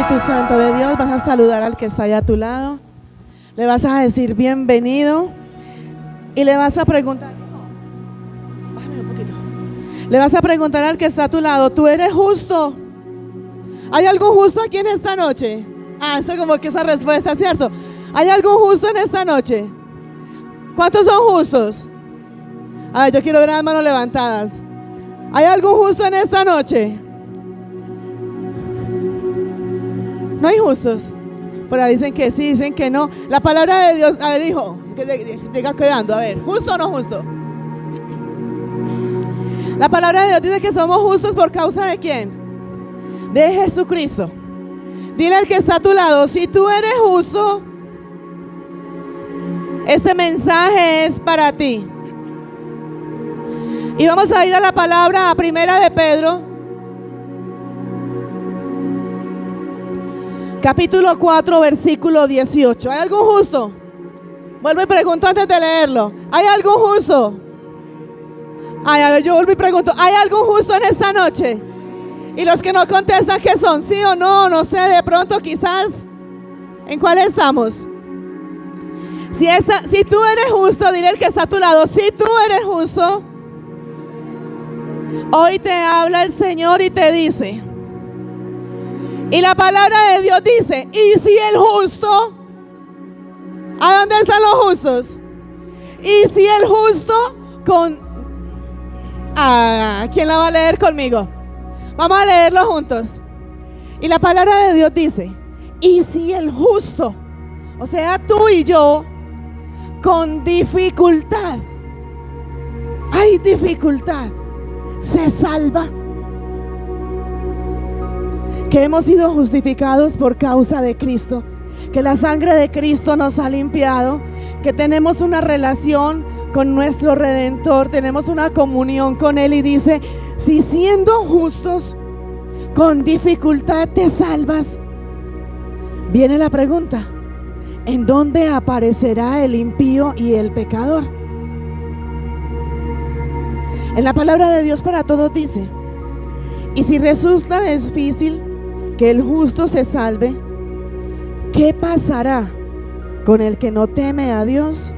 Espíritu Santo de Dios, vas a saludar al que está allá a tu lado, le vas a decir bienvenido y le vas a preguntar, bájame un poquito, le vas a preguntar al que está a tu lado, ¿tú eres justo? ¿Hay algún justo aquí en esta noche? Eso como que esa respuesta es cierto. ¿Hay algún justo en esta noche? ¿Cuántos son justos? Yo quiero ver las manos levantadas. ¿Hay algún justo en esta noche? ¿No hay justos? Por ahí dicen que sí, dicen que no. La palabra de Dios, a ver, hijo, que llega quedando, a ver, ¿justo o no justo? La palabra de Dios dice que somos justos por causa de ¿quién? De Jesucristo. Dile al que está a tu lado, si tú eres justo, este mensaje es para ti. Y vamos a ir a la palabra a Primera de Pedro, capítulo 4, versículo 18. ¿Hay algún justo? Vuelvo y pregunto antes de leerlo. ¿Hay algún justo? Yo vuelvo y pregunto, ¿hay algún justo en esta noche? Y los que no contestan, ¿qué son? ¿Sí o no? No sé, de pronto quizás. ¿En cuál estamos? Si tú eres justo, dile al que está a tu lado, si tú eres justo, hoy te habla el Señor y te dice, y la palabra de Dios dice, y si el justo, ¿a dónde están los justos? Y si el justo ¿quién la va a leer conmigo? Vamos a leerlo juntos. Y la palabra de Dios dice, y si el justo, o sea tú y yo, con dificultad, hay dificultad, se salva, que hemos sido justificados por causa de Cristo, que la sangre de Cristo nos ha limpiado, que tenemos una relación con nuestro Redentor, tenemos una comunión con Él, y dice, si siendo justos con dificultad te salvas, viene la pregunta, ¿en dónde aparecerá el impío y el pecador? En la palabra de Dios para todos dice, y si resulta difícil que el justo se salve, ¿qué pasará con el que no teme a Dios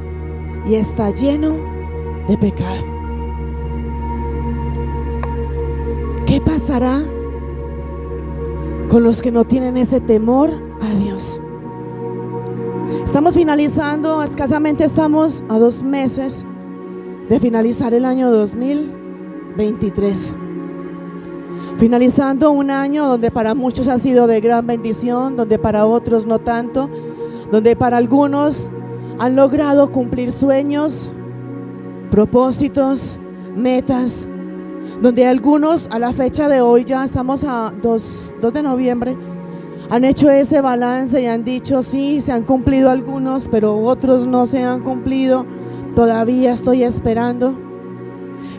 y está lleno de pecado? ¿Qué pasará con los que no tienen ese temor a Dios? Estamos finalizando, escasamente estamos a 2 meses de finalizar el año 2023. Finalizando un año donde para muchos ha sido de gran bendición, donde para otros no tanto, donde para algunos han logrado cumplir sueños, propósitos, metas, donde algunos a la fecha de hoy, ya estamos a 2 de noviembre, han hecho ese balance y han dicho, sí, se han cumplido algunos, pero otros no se han cumplido, todavía estoy esperando.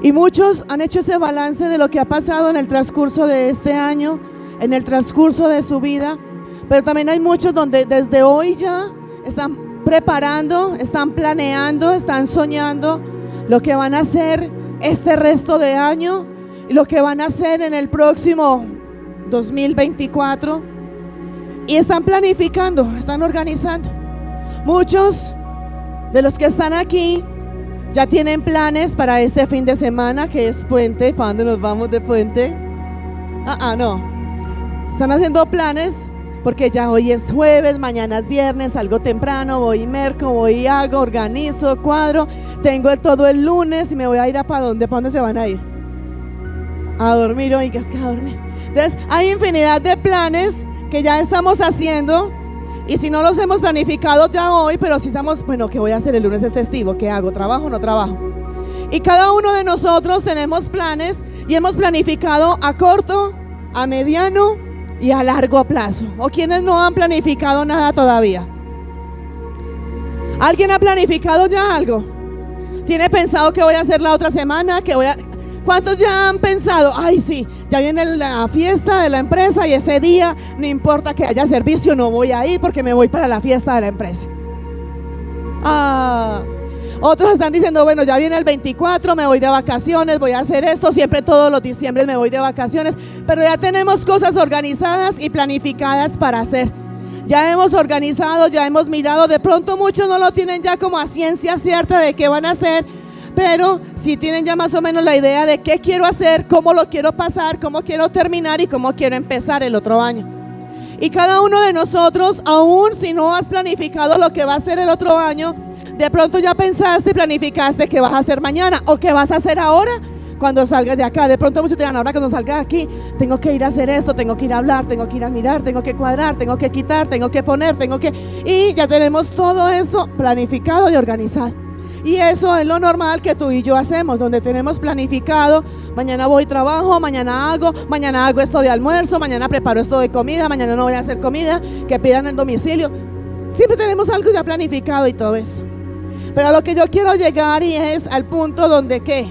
Y muchos han hecho ese balance de lo que ha pasado en el transcurso de este año, en el transcurso de su vida, pero también hay muchos donde desde hoy ya están preparando, están planeando, están soñando lo que van a hacer este resto de año y lo que van a hacer en el próximo 2024, y están planificando, están organizando. Muchos de los que están aquí ya tienen planes para este fin de semana, que es puente. ¿Para dónde nos vamos de puente? No. Están haciendo planes porque ya hoy es jueves, mañana es viernes, salgo temprano, voy merco, voy hago, organizo, cuadro, tengo todo el lunes y me voy a ir ¿para dónde? ¿Para dónde se van a ir? A dormir, oiga, es que a dormir. Entonces hay infinidad de planes que ya estamos haciendo, y si no los hemos planificado ya hoy, pero si estamos, bueno, ¿qué voy a hacer? El lunes es festivo, ¿qué hago? ¿Trabajo o no trabajo? Y cada uno de nosotros tenemos planes y hemos planificado a corto, a mediano y a largo plazo. ¿O quienes no han planificado nada todavía? ¿Alguien ha planificado ya algo? ¿Tiene pensado qué voy a hacer la otra semana? ¿Cuántos ya han pensado? Ay, sí, ya viene la fiesta de la empresa y ese día no importa que haya servicio, no voy a ir porque me voy para la fiesta de la empresa. Otros están diciendo, bueno, ya viene el 24, me voy de vacaciones, voy a hacer esto, siempre todos los diciembre me voy de vacaciones, pero ya tenemos cosas organizadas y planificadas para hacer. Ya hemos organizado, ya hemos mirado, de pronto muchos no lo tienen ya como a ciencia cierta de qué van a hacer, pero sí tienen ya más o menos la idea de qué quiero hacer, cómo lo quiero pasar, cómo quiero terminar y cómo quiero empezar el otro año. Y cada uno de nosotros, aún si no has planificado lo que va a ser el otro año, de pronto ya pensaste y planificaste qué vas a hacer mañana o qué vas a hacer ahora cuando salgas de acá. De pronto muchos te dirán, ahora cuando salga de aquí, tengo que ir a hacer esto, tengo que ir a hablar, tengo que ir a mirar, tengo que cuadrar, tengo que quitar, tengo que poner, y ya tenemos todo esto planificado y organizado. Y eso es lo normal que tú y yo hacemos, donde tenemos planificado, mañana voy trabajo, mañana hago esto de almuerzo, mañana preparo esto de comida, mañana no voy a hacer comida, que pidan el domicilio. Siempre tenemos algo ya planificado y todo eso. Pero a lo que yo quiero llegar y es al punto donde ¿qué?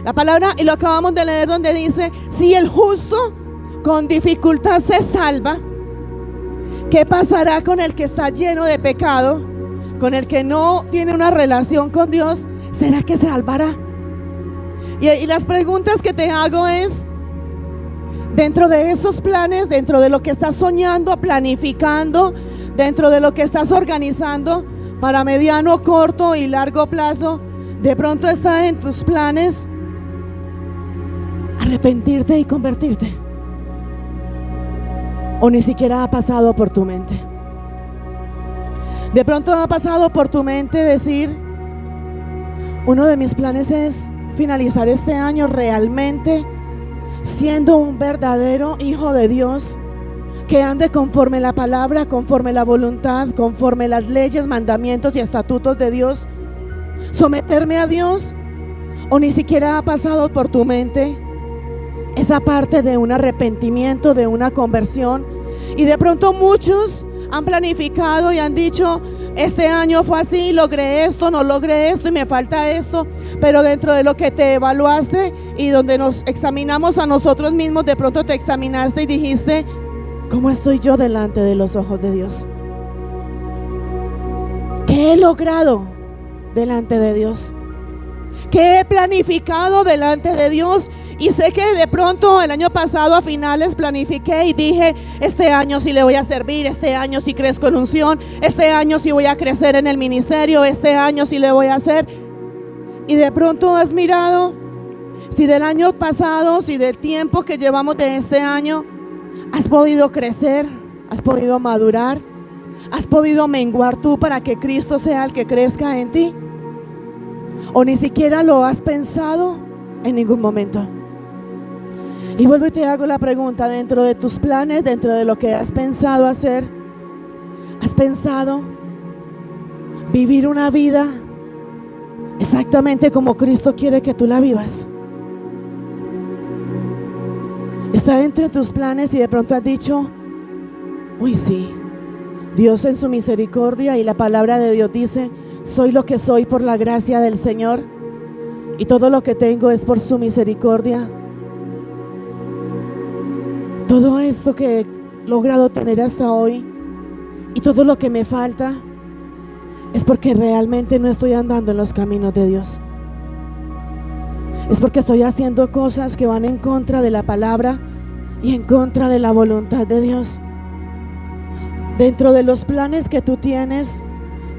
La palabra, y lo acabamos de leer, donde dice, si el justo con dificultad se salva, ¿qué pasará con el que está lleno de pecado? Con el que no tiene una relación con Dios, ¿será que se salvará? Y las preguntas que te hago es, dentro de esos planes, dentro de lo que estás soñando, planificando, dentro de lo que estás organizando para mediano, corto y largo plazo, de pronto está en tus planes arrepentirte y convertirte, o ni siquiera ha pasado por tu mente. De pronto ha pasado por tu mente decir, uno de mis planes es finalizar este año realmente siendo un verdadero hijo de Dios, que ande conforme la palabra, conforme la voluntad, conforme las leyes, mandamientos y estatutos de Dios, someterme a Dios. O ni siquiera ha pasado por tu mente esa parte de un arrepentimiento, de una conversión. Y de pronto muchos han planificado y han dicho, este año fue así, logré esto, no logré esto y me falta esto. Pero dentro de lo que te evaluaste y donde nos examinamos a nosotros mismos, de pronto te examinaste y dijiste, ¿cómo estoy yo delante de los ojos de Dios? ¿Qué he logrado delante de Dios? ¿Qué he planificado delante de Dios? Y sé que de pronto el año pasado a finales planifiqué y dije, este año sí le voy a servir, este año sí crezco en unción, este año sí voy a crecer en el ministerio, este año sí le voy a hacer. Y de pronto has mirado, si del año pasado, si del tiempo que llevamos de este año, has podido crecer, has podido madurar, has podido menguar tú para que Cristo sea el que crezca en ti, o ni siquiera lo has pensado en ningún momento. Y vuelvo y te hago la pregunta, dentro de tus planes, dentro de lo que has pensado hacer, ¿has pensado vivir una vida exactamente como Cristo quiere que tú la vivas? Está entre tus planes y de pronto has dicho, uy sí, Dios en su misericordia, y la palabra de Dios dice, soy lo que soy por la gracia del Señor, y todo lo que tengo es por su misericordia. Todo esto que he logrado tener hasta hoy y todo lo que me falta es porque realmente no estoy andando en los caminos de Dios. Es porque estoy haciendo cosas que van en contra de la palabra y en contra de la voluntad de Dios. Dentro de los planes que tú tienes,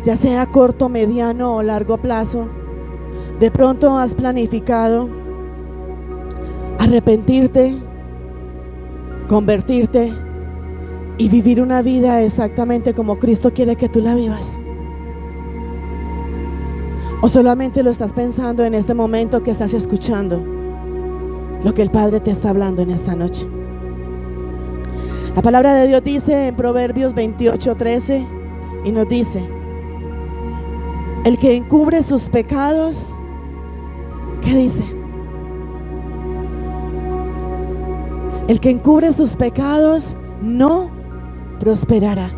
ya sea corto, mediano o largo plazo, de pronto has planificado arrepentirte, convertirte y vivir una vida exactamente como Cristo quiere que tú la vivas. O solamente lo estás pensando en este momento que estás escuchando lo que el Padre te está hablando en esta noche. La palabra de Dios dice en Proverbios 28:13 y nos dice, el que encubre sus pecados, ¿qué dice? El que encubre sus pecados no prosperará.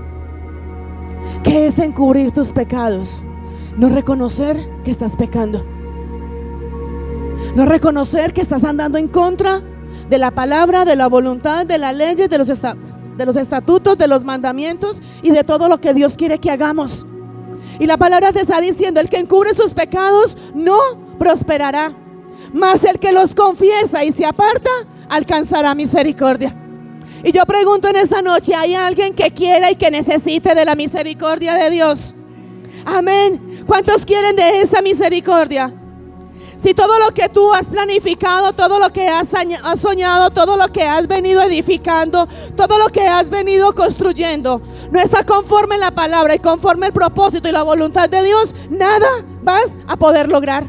¿Qué es encubrir tus pecados? No reconocer que estás pecando. No reconocer que estás andando en contra de la palabra, de la voluntad, de las leyes, de los estatutos, de los mandamientos y de todo lo que Dios quiere que hagamos. Y la palabra te está diciendo: el que encubre sus pecados no prosperará, mas el que los confiesa y se aparta alcanzará misericordia. Y yo pregunto en esta noche: ¿hay alguien que quiera y que necesite de la misericordia de Dios? Amén. ¿Cuántos quieren de esa misericordia? Si todo lo que tú has planificado, todo lo que has soñado, todo lo que has venido edificando, todo lo que has venido construyendo no está conforme en la palabra y conforme el propósito y la voluntad de Dios, nada vas a poder lograr.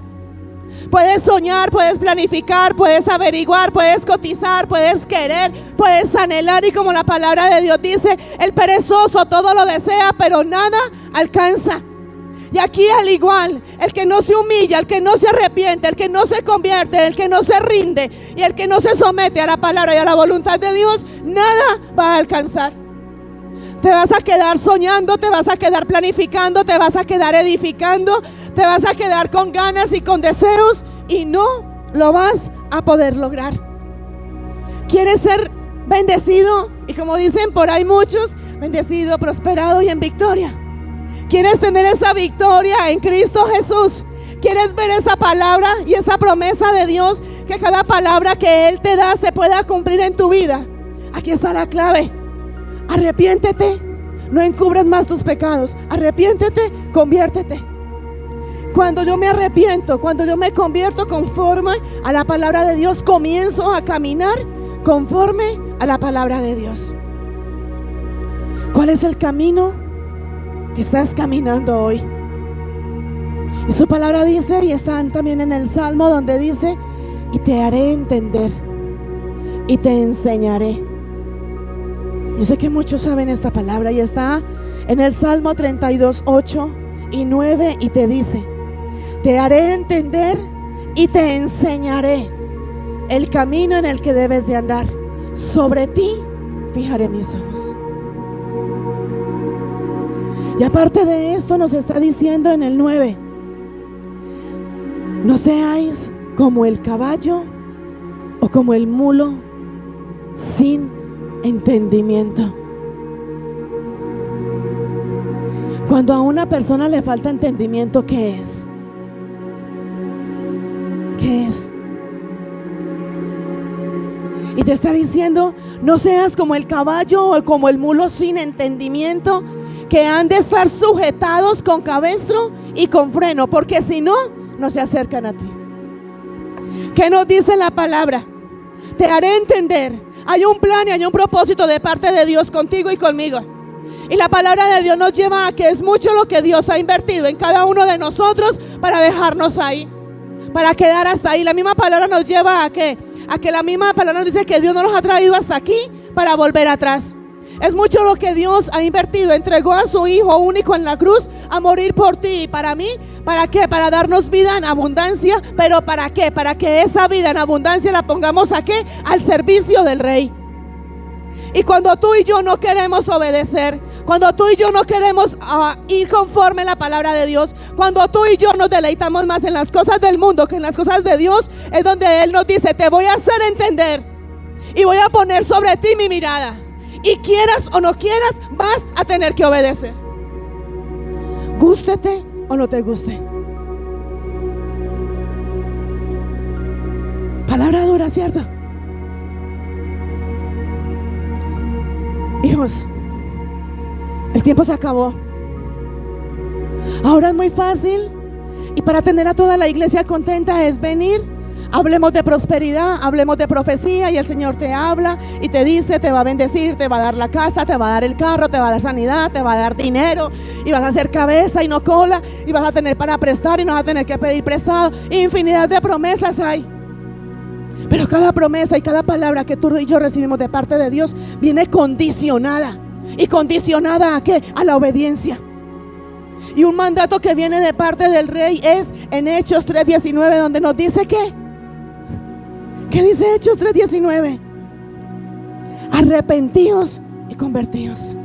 Puedes soñar, puedes planificar, puedes averiguar, puedes cotizar, puedes querer, puedes anhelar, y como la palabra de Dios dice, el perezoso todo lo desea, pero nada alcanza. Y aquí al igual, el que no se humilla, el que no se arrepiente, el que no se convierte, el que no se rinde y el que no se somete a la palabra y a la voluntad de Dios, nada va a alcanzar. Te vas a quedar soñando, te vas a quedar planificando, te vas a quedar edificando, te vas a quedar con ganas y con deseos y no lo vas a poder lograr. ¿Quieres ser bendecido? Y como dicen por ahí muchos, bendecido, prosperado y en victoria. ¿Quieres tener esa victoria en Cristo Jesús? ¿Quieres ver esa palabra y esa promesa de Dios, que cada palabra que Él te da se pueda cumplir en tu vida? Aquí está la clave. Arrepiéntete, no encubras más tus pecados. Arrepiéntete, conviértete. Cuando yo me arrepiento, cuando yo me convierto conforme a la palabra de Dios, comienzo a caminar conforme a la palabra de Dios. ¿Cuál es el camino que estás caminando hoy? Y su palabra dice, y están también en el Salmo donde dice: y te haré entender y te enseñaré. Yo sé que muchos saben esta palabra y está en el Salmo 32, 8 y 9, y te dice: te haré entender y te enseñaré el camino en el que debes de andar. Sobre ti fijaré mis ojos. Y aparte de esto nos está diciendo en el 9: no seáis como el caballo o como el mulo sin entendimiento. Cuando a una persona le falta entendimiento, ¿qué es? ¿Qué es? Y te está diciendo: no seas como el caballo o como el mulo sin entendimiento, que han de estar sujetados con cabestro y con freno, porque si no, no se acercan a ti. ¿Qué nos dice la palabra? Te haré entender. Hay un plan y hay un propósito de parte de Dios contigo y conmigo. Y la palabra de Dios nos lleva a que es mucho lo que Dios ha invertido en cada uno de nosotros para dejarnos ahí, para quedar hasta ahí. La misma palabra nos lleva a que la misma palabra nos dice que Dios no nos ha traído hasta aquí para volver atrás. Es mucho lo que Dios ha invertido. Entregó a su Hijo único en la cruz a morir por ti y para mí. ¿Para qué? Para darnos vida en abundancia. ¿Pero para qué? Para que esa vida en abundancia la pongamos ¿a qué? Al servicio del Rey. Y cuando tú y yo no queremos obedecer, cuando tú y yo no queremos ir conforme a la palabra de Dios, cuando tú y yo nos deleitamos más en las cosas del mundo que en las cosas de Dios, es donde Él nos dice: te voy a hacer entender y voy a poner sobre ti mi mirada. Y quieras o no quieras, vas a tener que obedecer. Gústete o no te guste. Palabra dura, ¿cierto? Hijos, el tiempo se acabó. Ahora es muy fácil, y para tener a toda la iglesia contenta es venir. Hablemos de prosperidad, hablemos de profecía, y el Señor te habla y te dice: te va a bendecir, te va a dar la casa, te va a dar el carro, te va a dar sanidad, te va a dar dinero, y vas a ser cabeza y no cola, y vas a tener para prestar y no vas a tener que pedir prestado. Infinidad de promesas hay. Pero cada promesa y cada palabra que tú y yo recibimos de parte de Dios viene condicionada. ¿Y condicionada a qué? A la obediencia. Y un mandato que viene de parte del Rey es en Hechos 3:19, donde nos dice ¿qué? ¿Qué dice Hechos 3:19? Arrepentíos y convertíos.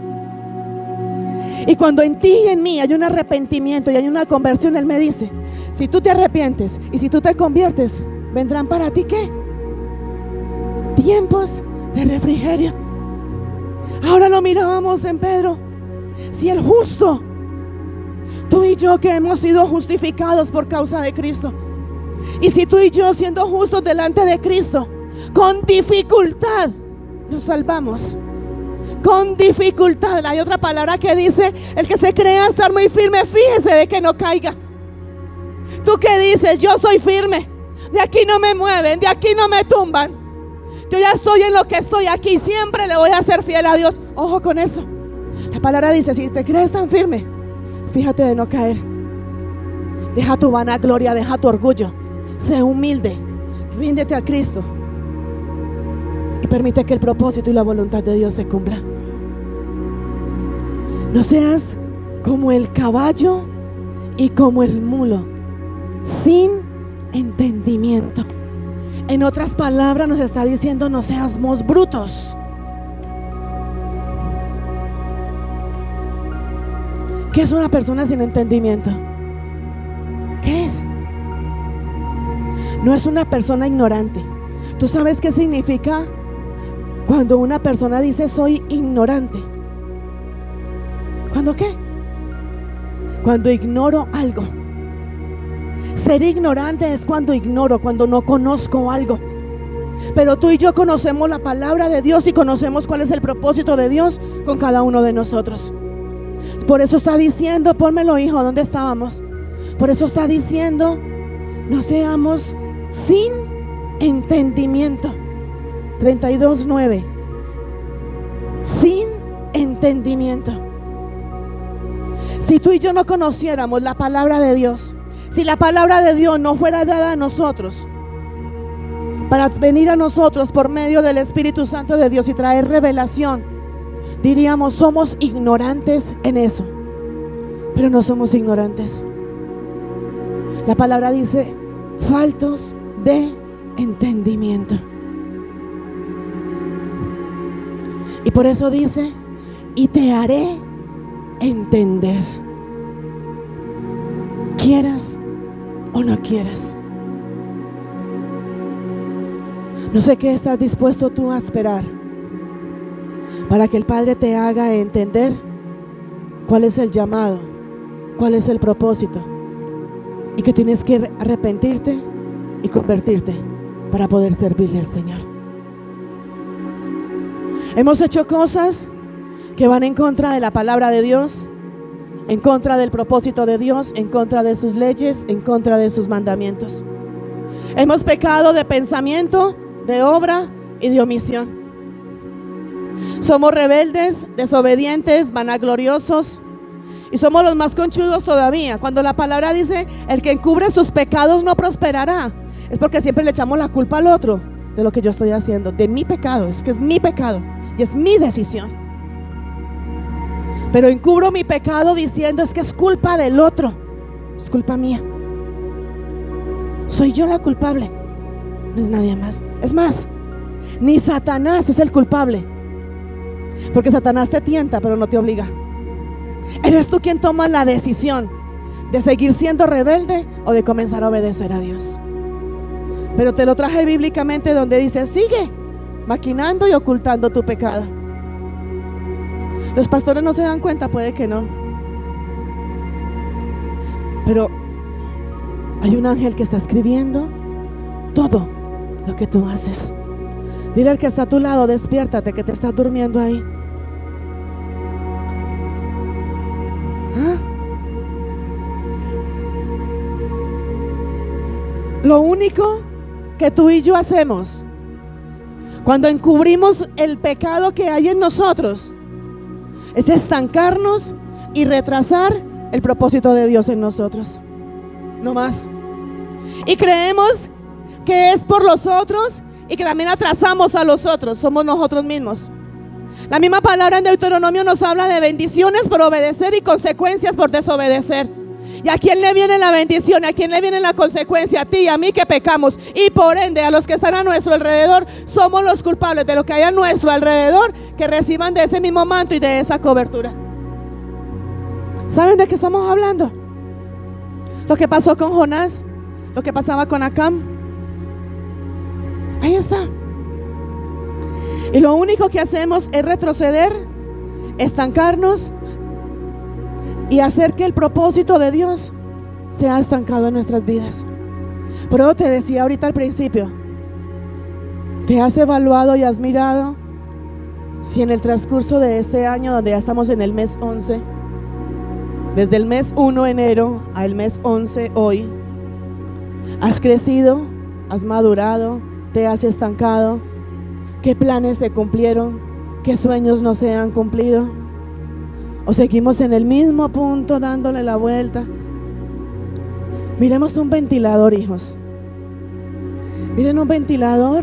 Y cuando en ti y en mí hay un arrepentimiento y hay una conversión, Él me dice: si tú te arrepientes y si tú te conviertes, vendrán para ti ¿qué? Tiempos de refrigerio. Ahora lo mirábamos en Pedro. Si el justo Tú y yo que hemos sido justificados por causa de Cristo. Y si tú y yo, siendo justos delante de Cristo, con dificultad nos salvamos. Con dificultad. Hay otra palabra que dice: el que se crea estar muy firme, fíjese de que no caiga. Tú que dices: yo soy firme, de aquí no me mueven, de aquí no me tumban, yo ya estoy en lo que estoy aquí, siempre le voy a ser fiel a Dios. Ojo con eso. La palabra dice: si te crees tan firme, fíjate de no caer. Deja tu vanagloria, deja tu orgullo, sé humilde, ríndete a Cristo y permite que el propósito y la voluntad de Dios se cumpla. No seas como el caballo y como el mulo, sin entendimiento. En otras palabras nos está diciendo: no seamos brutos. ¿Qué es una persona sin entendimiento? ¿Qué es? No es una persona ignorante. ¿Tú sabes qué significa cuando una persona dice soy ignorante? ¿Cuándo qué? Cuando ignoro algo. Ser ignorante es cuando ignoro, cuando no conozco algo. Pero tú y yo conocemos la palabra de Dios y conocemos cuál es el propósito de Dios con cada uno de nosotros. Por eso está diciendo, pónmelo, hijo, ¿dónde estábamos? Por eso está diciendo: no seamos sin entendimiento. 32:9. Sin entendimiento. Si tú y yo no conociéramos la palabra de Dios, si la palabra de Dios no fuera dada a nosotros, para venir a nosotros por medio del Espíritu Santo de Dios y traer revelación, diríamos: somos ignorantes en eso. Pero no somos ignorantes. La palabra dice: faltos de entendimiento. Y por eso dice: y te haré entender, quieras o no quieras. No sé qué estás dispuesto tú a esperar para que el Padre te haga entender cuál es el llamado, cuál es el propósito, y que tienes que arrepentirte y convertirte para poder servirle al Señor. Hemos hecho cosas que van en contra de la palabra de Dios, en contra del propósito de Dios, en contra de sus leyes, en contra de sus mandamientos. Hemos pecado de pensamiento, de obra y de omisión. Somos rebeldes, desobedientes, vanagloriosos, y somos los más conchudos todavía. Cuando la palabra dice: el que encubre sus pecados no prosperará, es porque siempre le echamos la culpa al otro de lo que yo estoy haciendo, de mi pecado. Es que es mi pecado y es mi decisión. Pero encubro mi pecado diciendo: es que es culpa del otro, es culpa mía. Soy yo la culpable, no es nadie más. Es más, ni Satanás es el culpable, porque Satanás te tienta pero no te obliga. Eres tú quien toma la decisión de seguir siendo rebelde o de comenzar a obedecer a Dios. Pero te lo traje bíblicamente, donde dice: sigue maquinando y ocultando tu pecado. Los pastores no se dan cuenta, puede que no, pero hay un ángel que está escribiendo todo lo que tú haces. Dile al que está a tu lado: despiértate, que te estás durmiendo ahí. ¿Ah? Lo único que tú y yo hacemos cuando encubrimos el pecado que hay en nosotros es estancarnos y retrasar el propósito de Dios en nosotros. No más. Y creemos que es por los otros, y que también atrasamos a los otros. Somos nosotros mismos. La misma palabra en Deuteronomio nos habla de bendiciones por obedecer y consecuencias por desobedecer. ¿Y a quién le viene la bendición? ¿A quién le viene la consecuencia? A ti y a mí, que pecamos. Y por ende, a los que están a nuestro alrededor, somos los culpables de lo que hay a nuestro alrededor, que reciban de ese mismo manto y de esa cobertura. ¿Saben de qué estamos hablando? Lo que pasó con Jonás, lo que pasaba con Acán. Ahí está. Y lo único que hacemos es retroceder, estancarnos y hacer que el propósito de Dios sea estancado en nuestras vidas. Pero te decía ahorita al principio, ¿te has evaluado y has mirado si en el transcurso de este año, donde ya estamos en el mes 11, desde el mes 1 de enero al mes 11 hoy, has crecido, has madurado, te has estancado? ¿Qué planes se cumplieron? ¿Qué sueños no se han cumplido? ¿O seguimos en el mismo punto dándole la vuelta? Miremos un ventilador, hijos. Miren un ventilador,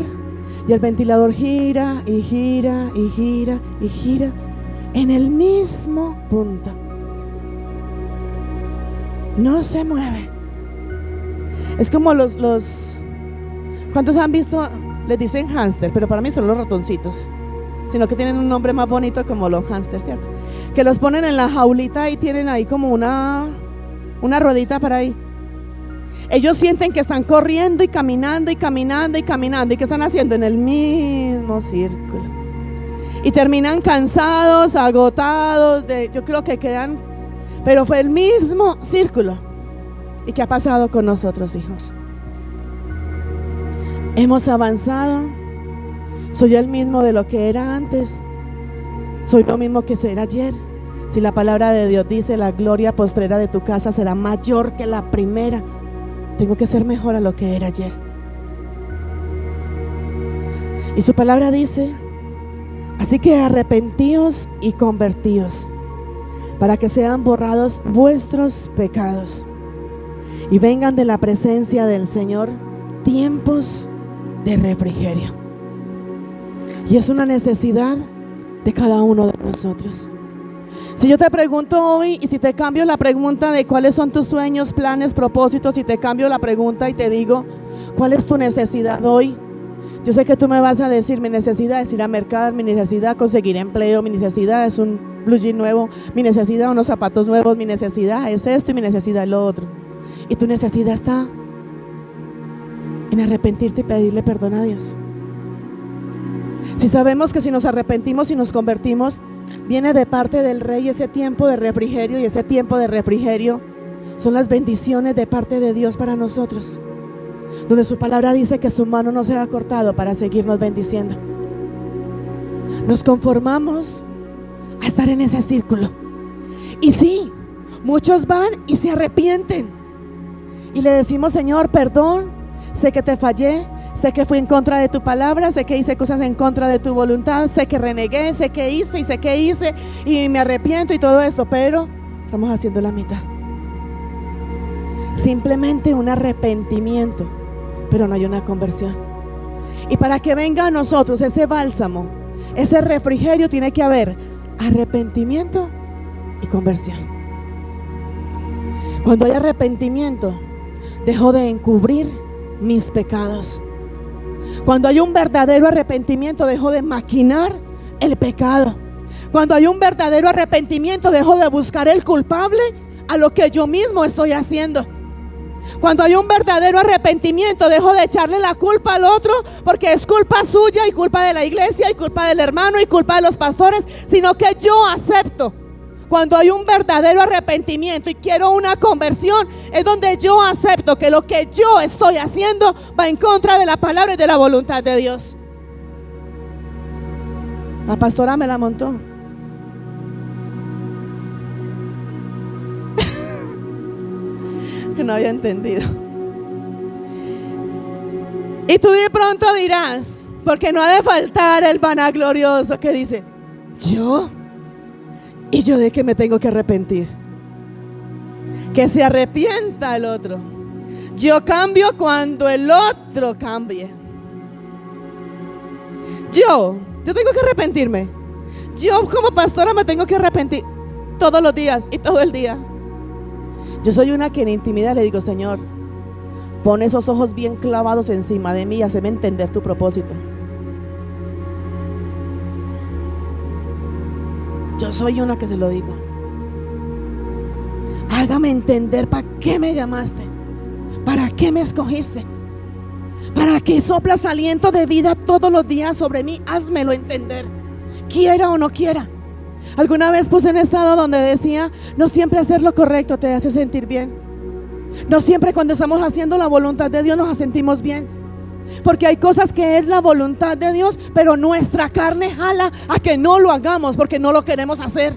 y el ventilador gira y gira y gira y gira en el mismo punto. No se mueve. Es como los ¿cuántos han visto? Les dicen hámster, pero para mí son los ratoncitos, sino que tienen un nombre más bonito, como los hámsters, ¿cierto? Que los ponen en la jaulita y tienen ahí como una ruedita para ahí. Ellos sienten que están corriendo y caminando y caminando y caminando. ¿Y qué están haciendo? En el mismo círculo. Y terminan cansados, agotados, yo creo que quedan, pero fue el mismo círculo. ¿Y qué ha pasado con nosotros, hijos? Hemos avanzado. Soy el mismo de lo que era antes. Soy lo mismo que era ayer. Si la palabra de Dios dice: la gloria postrera de tu casa será mayor que la primera, tengo que ser mejor a lo que era ayer. Y su palabra dice: así que arrepentíos y convertíos, para que sean borrados vuestros pecados y vengan de la presencia del Señor tiempos de refrigerio. Y es una necesidad de cada uno de nosotros. Si yo te pregunto hoy, y si te cambio la pregunta de cuáles son tus sueños, planes, propósitos, y te cambio la pregunta y te digo, ¿cuál es tu necesidad hoy? Yo sé que tú me vas a decir: mi necesidad es ir a mercar, mi necesidad es conseguir empleo, mi necesidad es un blue jean nuevo, mi necesidad es unos zapatos nuevos, mi necesidad es esto y mi necesidad es lo otro. Y tu necesidad está en arrepentirte y pedirle perdón a Dios. Si sabemos que si nos arrepentimos y nos convertimos, viene de parte del Rey ese tiempo de refrigerio, y ese tiempo de refrigerio son las bendiciones de parte de Dios para nosotros, donde su palabra dice que su mano no se ha cortado para seguirnos bendiciendo. Nos conformamos a estar en ese círculo. Y sí, muchos van y se arrepienten y le decimos: Señor, perdón, sé que te fallé, sé que fui en contra de tu palabra, sé que hice cosas en contra de tu voluntad, sé que renegué, sé que hice y me arrepiento y todo esto, pero estamos haciendo la mitad. Simplemente un arrepentimiento, pero no hay una conversión. Y para que venga a nosotros ese bálsamo, ese refrigerio, tiene que haber arrepentimiento y conversión. Cuando hay arrepentimiento, dejo de encubrir mis pecados. Cuando hay un verdadero arrepentimiento, dejo de maquinar el pecado. Cuando hay un verdadero arrepentimiento, dejo de buscar el culpable a lo que yo mismo estoy haciendo. Cuando hay un verdadero arrepentimiento, dejo de echarle la culpa al otro, porque es culpa suya y culpa de la iglesia y culpa del hermano y culpa de los pastores, sino que yo acepto. Cuando hay un verdadero arrepentimiento y quiero una conversión, es donde yo acepto que lo que yo estoy haciendo va en contra de la palabra y de la voluntad de Dios. La pastora me la montó. Que no había entendido. Y tú de pronto dirás, porque no ha de faltar el vanaglorioso que dice: ¿yo? ¿Y yo de qué me tengo que arrepentir? Que se arrepienta el otro. Yo cambio cuando el otro cambie. Yo tengo que arrepentirme. Yo como pastora me tengo que arrepentir todos los días y todo el día. Yo soy una que en intimidad le digo: Señor, pon esos ojos bien clavados encima de mí y hazme entender tu propósito. Yo soy una que se lo digo. Hágame entender para qué me llamaste, para qué me escogiste, para qué soplas aliento de vida todos los días sobre mí. Házmelo entender, quiera o no quiera. Alguna vez puse un estado donde decía: no siempre hacer lo correcto te hace sentir bien. No siempre cuando estamos haciendo la voluntad de Dios nos sentimos bien. Porque hay cosas que es la voluntad de Dios, pero nuestra carne jala a que no lo hagamos porque no lo queremos hacer.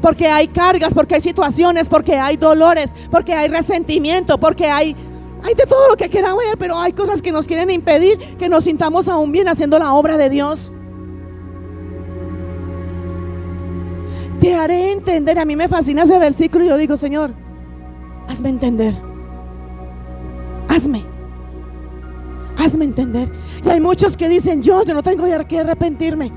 Porque hay cargas, porque hay situaciones, porque hay dolores, porque hay resentimiento, porque hay de todo lo que queramos ver, pero hay cosas que nos quieren impedir que nos sintamos aún bien haciendo la obra de Dios. Te haré entender. A mí me fascina ese versículo y yo digo: Señor, hazme entender. Hazme entender. Y hay muchos que dicen: yo no tengo de qué arrepentirme.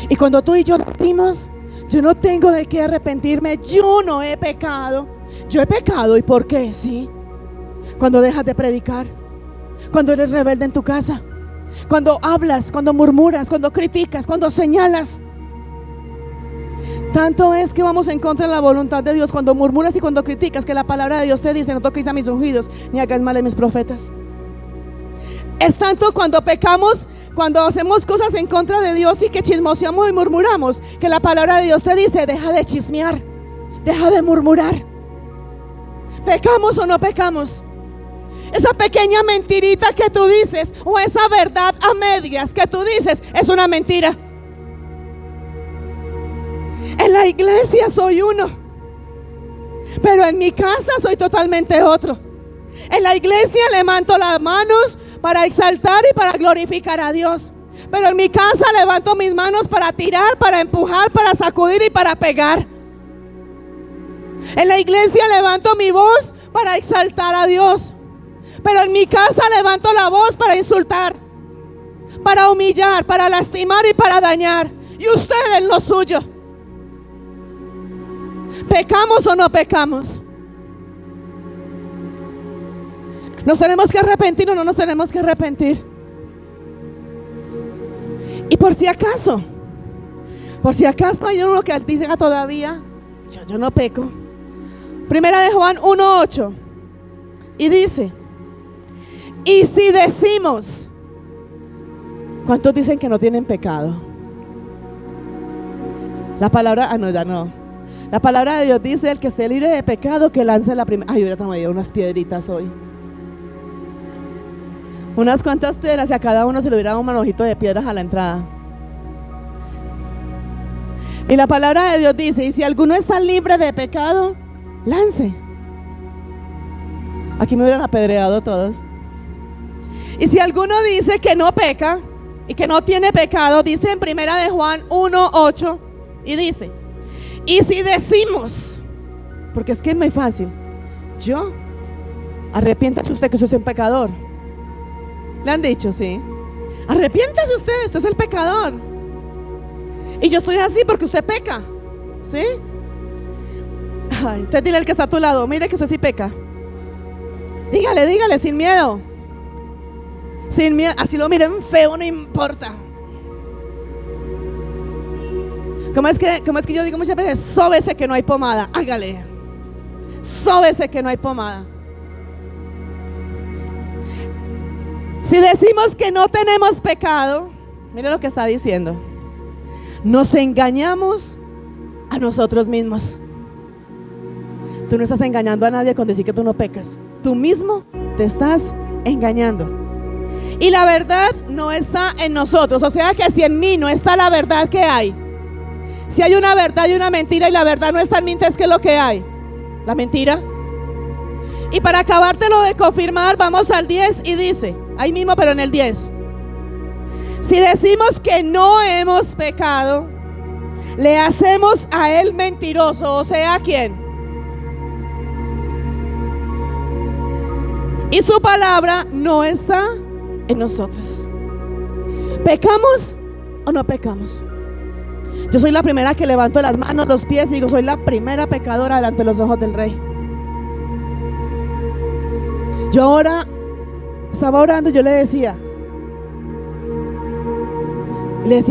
Y cuando tú y yo decimos: yo no tengo de qué arrepentirme, yo no he pecado. Yo he pecado. ¿Y por qué? Sí. Cuando dejas de predicar, cuando eres rebelde en tu casa, cuando hablas, cuando murmuras, cuando criticas, cuando señalas. Tanto es que vamos en contra de la voluntad de Dios cuando murmuras y cuando criticas, que la palabra de Dios te dice: no toquéis a mis ungidos, ni hagáis mal a mis profetas. Es tanto cuando pecamos, cuando hacemos cosas en contra de Dios y que chismoseamos y murmuramos, que la palabra de Dios te dice: deja de chismear, deja de murmurar. ¿Pecamos o no pecamos? Esa pequeña mentirita que tú dices, o esa verdad a medias que tú dices, es una mentira. En la iglesia soy uno, pero en mi casa soy totalmente otro. En la iglesia levanto las manos para exaltar y para glorificar a Dios, pero en mi casa levanto mis manos para tirar, para empujar, para sacudir y para pegar. En la iglesia levanto mi voz para exaltar a Dios, pero en mi casa levanto la voz para insultar, para humillar, para lastimar y para dañar. Y ustedes lo suyo. ¿Pecamos o no pecamos? ¿Nos tenemos que arrepentir o no nos tenemos que arrepentir? Y por si acaso hay uno que diga todavía: yo no peco. Primera de Juan 1:8 y dice: y si decimos, ¿cuántos dicen que no tienen pecado? La palabra, la palabra de Dios dice: el que esté libre de pecado, que lance la primera. Ay, ahorita me dieron unas piedritas hoy. Unas cuantas piedras, y a cada uno se le hubiera dado un manojito de piedras a la entrada. Y la palabra de Dios dice: y si alguno está libre de pecado, lance. Aquí me hubieran apedreado todos. Y si alguno dice que no peca y que no tiene pecado, dice en primera de Juan 1:8 y dice: y si decimos, porque es que es muy fácil, yo, arrepiéntase usted que usted es un pecador. Le han dicho: sí, arrepiéntase usted es el pecador. Y yo estoy así porque usted peca, ¿sí? Ay, usted dile al que está a tu lado: mire que usted sí peca. Dígale, sin miedo. Sin miedo, así lo miren feo, no importa. ¿Cómo es que yo digo muchas veces? Sóbese que no hay pomada. Hágale. Sóbese que no hay pomada. Si decimos que no tenemos pecado, mire lo que está diciendo: nos engañamos a nosotros mismos. Tú no estás engañando a nadie con decir que tú no pecas. Tú mismo te estás engañando. Y la verdad no está en nosotros. O sea que si en mí no está la verdad, ¿qué hay? Si hay una verdad y una mentira y la verdad no está en mí, entonces ¿qué es lo que hay? La mentira. Y para acabártelo de confirmar, vamos al 10 y dice, ahí mismo pero en el 10: si decimos que no hemos pecado, le hacemos a él mentiroso, o sea, ¿a quién? Y su palabra no está en nosotros. ¿Pecamos o no pecamos? Yo soy la primera que levanto las manos, los pies y digo: soy la primera pecadora delante de los ojos del Rey. Yo ahora estaba orando y yo le decía,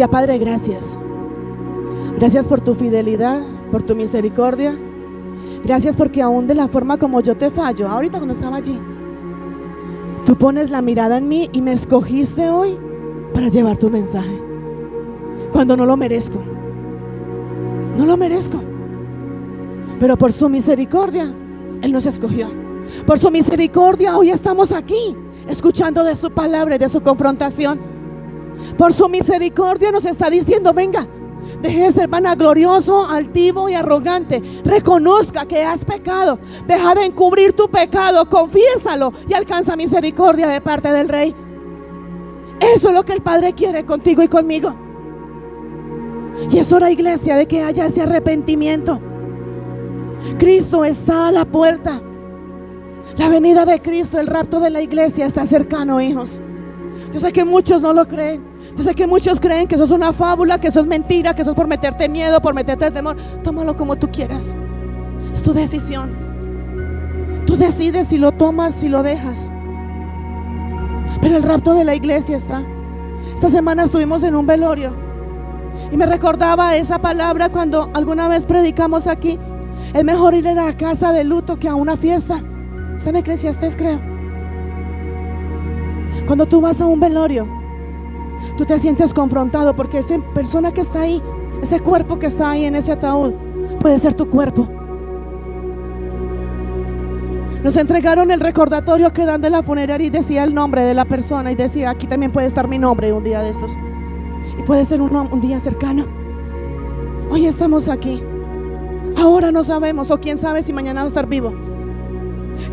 Padre, gracias. Gracias por tu fidelidad, por tu misericordia. Gracias porque aún de la forma como yo te fallo, ahorita cuando estaba allí, tú pones la mirada en mí y me escogiste hoy para llevar tu mensaje cuando no lo merezco. No lo merezco, pero por su misericordia Él nos escogió. Por su misericordia hoy estamos aquí, escuchando de su palabra y de su confrontación. Por su misericordia nos está diciendo: venga, deje de ser vanaglorioso, altivo y arrogante. Reconozca que has pecado, deja de encubrir tu pecado, confiésalo y alcanza misericordia de parte del Rey. Eso es lo que el Padre quiere contigo y conmigo. Y es hora, iglesia, de que haya ese arrepentimiento. Cristo está a la puerta. La venida de Cristo, el rapto de la iglesia está cercano, hijos. Yo sé que muchos no lo creen. Yo sé que muchos creen que eso es una fábula, que eso es mentira, que eso es por meterte miedo, por meterte temor. Tómalo como tú quieras. Es tu decisión. Tú decides si lo tomas, si lo dejas. Pero el rapto de la iglesia está. Esta semana estuvimos en un velorio y me recordaba esa palabra cuando alguna vez predicamos aquí: es mejor ir a la casa de luto que a una fiesta. Está en Eclesiastés, creo. Cuando tú vas a un velorio, tú te sientes confrontado porque esa persona que está ahí, ese cuerpo que está ahí en ese ataúd, puede ser tu cuerpo. Nos entregaron el recordatorio que dan de la funeraria y decía el nombre de la persona y decía: aquí también puede estar mi nombre un día de estos. Y puede ser un día cercano. Hoy estamos aquí. Ahora no sabemos, o quién sabe si mañana va a estar vivo.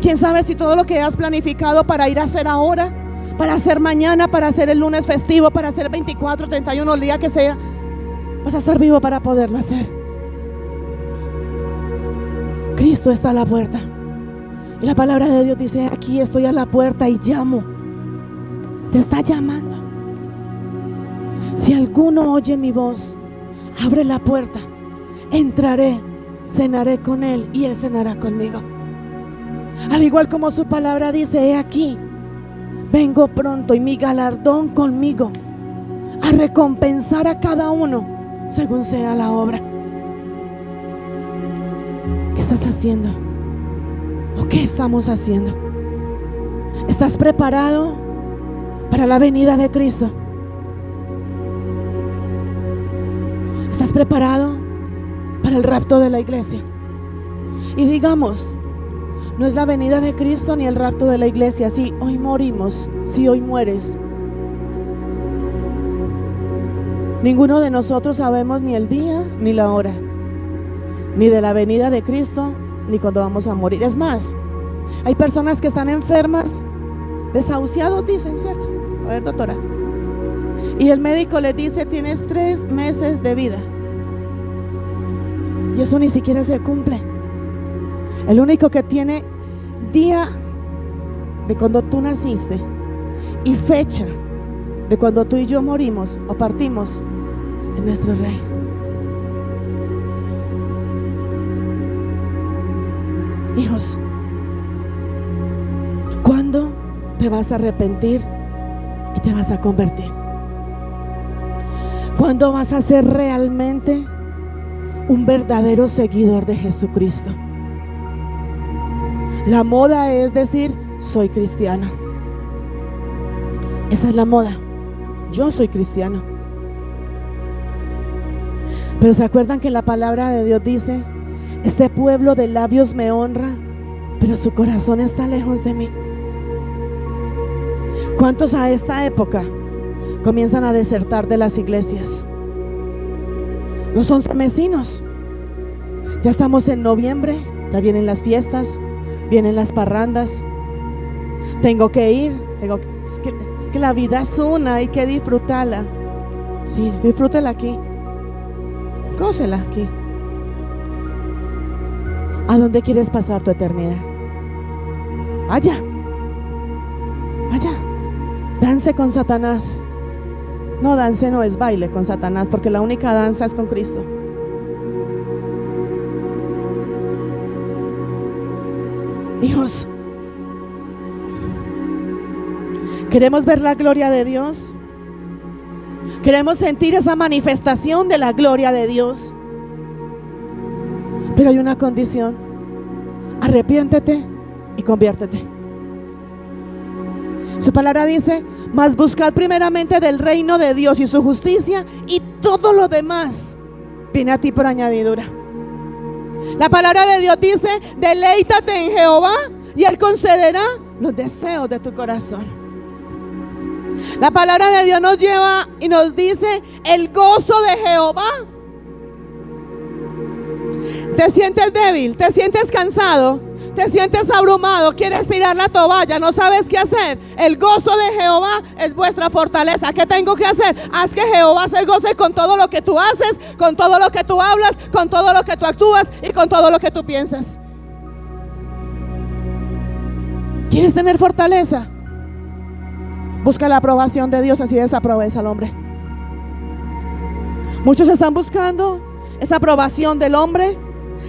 Quién sabe si todo lo que has planificado para ir a hacer ahora, para hacer mañana, para hacer el lunes festivo, para hacer 24, 31, el día que sea, vas a estar vivo para poderlo hacer. Cristo está a la puerta. Y la palabra de Dios dice: aquí estoy a la puerta y llamo. Te está llamando. Si alguno oye mi voz, abre la puerta, entraré, cenaré con él y él cenará conmigo. Al igual como su palabra dice: he aquí, vengo pronto y mi galardón conmigo, a recompensar a cada uno según sea la obra. ¿Qué estás haciendo? ¿O qué estamos haciendo? ¿Estás preparado para la venida de Cristo? ¿Estás preparado para el rapto de la iglesia? Y digamos, no es la venida de Cristo ni el rapto de la iglesia. Si hoy morimos, si hoy mueres, ninguno de nosotros sabemos ni el día ni la hora, ni de la venida de Cristo, ni cuando vamos a morir. Es más, hay personas que están enfermas, desahuciados, dicen, ¿cierto? A ver, doctora. Y el médico le dice: tienes 3 meses de vida. Y eso ni siquiera se cumple. El único que tiene día de cuando tú naciste y fecha de cuando tú y yo morimos o partimos es nuestro Rey. Hijos, ¿cuándo te vas a arrepentir y te vas a convertir? ¿Cuándo vas a ser realmente un verdadero seguidor de Jesucristo? La moda es decir: soy cristiano. Esa es la moda. Yo soy cristiano. Pero ¿se acuerdan que la palabra de Dios dice: este pueblo de labios me honra, pero su corazón está lejos de mí? ¿Cuántos a esta época comienzan a desertar de las iglesias? Los 11 vecinos. Ya estamos en noviembre, ya vienen las fiestas, vienen las parrandas. Tengo que ir, es que la vida es una, hay que disfrutarla. Sí, disfrútela aquí, gócela aquí. ¿A dónde quieres pasar tu eternidad? Vaya, dance con Satanás. No, dance no es baile con Satanás, porque la única danza es con Cristo. Hijos, queremos ver la gloria de Dios. Queremos sentir esa manifestación de la gloria de Dios. Pero hay una condición: arrepiéntete y conviértete. Su palabra dice: mas buscad primeramente del reino de Dios y su justicia, y todo lo demás viene a ti por añadidura. La palabra de Dios dice: deleítate en Jehová y Él concederá los deseos de tu corazón. La palabra de Dios nos lleva y nos dice: el gozo de Jehová. Te sientes débil, te sientes cansado, te sientes abrumado, quieres tirar la toalla, no sabes qué hacer. El gozo de Jehová es vuestra fortaleza. ¿Qué tengo que hacer? Haz que Jehová se goce con todo lo que tú haces, con todo lo que tú hablas, con todo lo que tú actúas y con todo lo que tú piensas. ¿Quieres tener fortaleza? Busca la aprobación de Dios, así desaprobes al hombre. Muchos están buscando esa aprobación del hombre,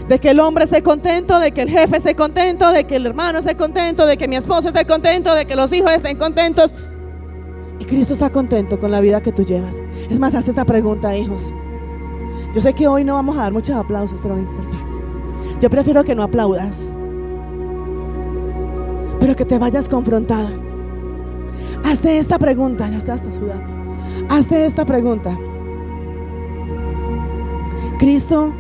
de que el hombre esté contento, de que el jefe esté contento, de que el hermano esté contento, de que mi esposo esté contento, de que los hijos estén contentos. Y Cristo está contento con la vida que tú llevas. Es más, haz esta pregunta, hijos. Yo sé que hoy no vamos a dar muchos aplausos, pero no importa. Yo prefiero que no aplaudas, pero que te vayas confrontado. Hazte esta pregunta. Ya está hasta sudando. Hazte esta pregunta. Cristo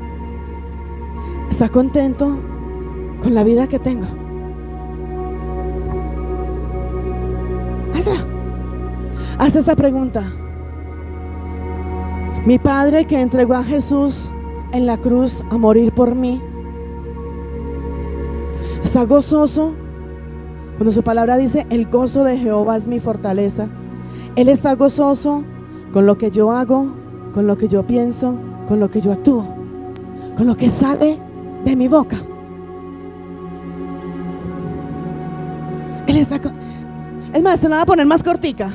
¿está contento con la vida que tengo? Hazla. Haz esta pregunta. Mi Padre que entregó a Jesús en la cruz a morir por mí, ¿está gozoso? Cuando su palabra dice: el gozo de Jehová es mi fortaleza. Él está gozoso con lo que yo hago, con lo que yo pienso, con lo que yo actúo, con lo que sale de mi boca. Él está es más, te la voy a poner más cortica.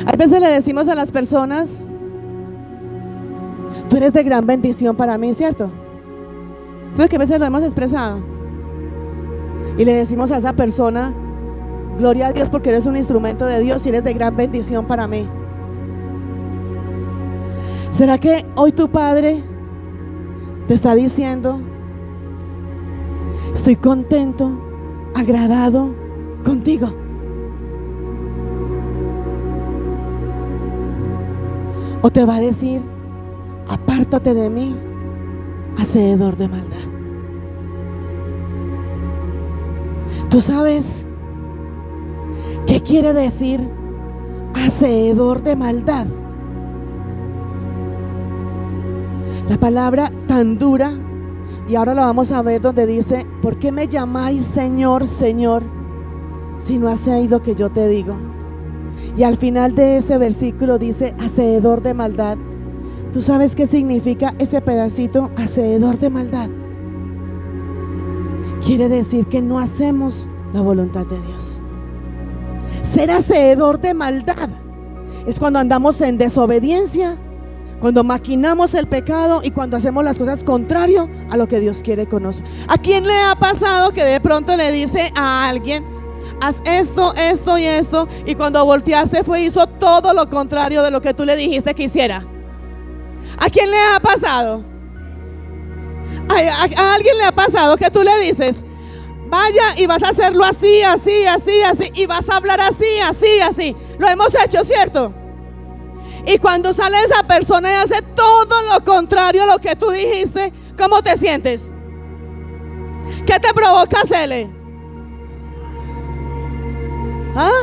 A veces le decimos a las personas: tú eres de gran bendición para mí, ¿cierto? ¿Sabes que a veces lo hemos expresado? Y le decimos a esa persona: gloria a Dios porque eres un instrumento de Dios y eres de gran bendición para mí. ¿Será que hoy tu Padre te está diciendo: estoy contento, agradado contigo? ¿O te va a decir: apártate de mí, hacedor de maldad? ¿Tú sabes qué quiere decir hacedor de maldad? La palabra tan dura, y ahora la vamos a ver, donde dice: ¿por qué me llamáis Señor, Señor, si no hacéis lo que yo te digo? Y al final de ese versículo dice: hacedor de maldad. ¿Tú sabes qué significa ese pedacito, hacedor de maldad? Quiere decir que no hacemos la voluntad de Dios. Ser hacedor de maldad es cuando andamos en desobediencia, cuando maquinamos el pecado y cuando hacemos las cosas contrario a lo que Dios quiere con nosotros. ¿A quién le ha pasado que de pronto le dice a alguien: haz esto, esto y esto, y cuando volteaste hizo todo lo contrario de lo que tú le dijiste que hiciera? ¿A quién le ha pasado? ¿A alguien le ha pasado que tú le dices: vaya y vas a hacerlo así, así, así, así, y vas a hablar así, así, así? Lo hemos hecho, ¿cierto? Y cuando sale esa persona y hace todo lo contrario a lo que tú dijiste, ¿cómo te sientes? ¿Qué te provoca hacerle? ¿Ah?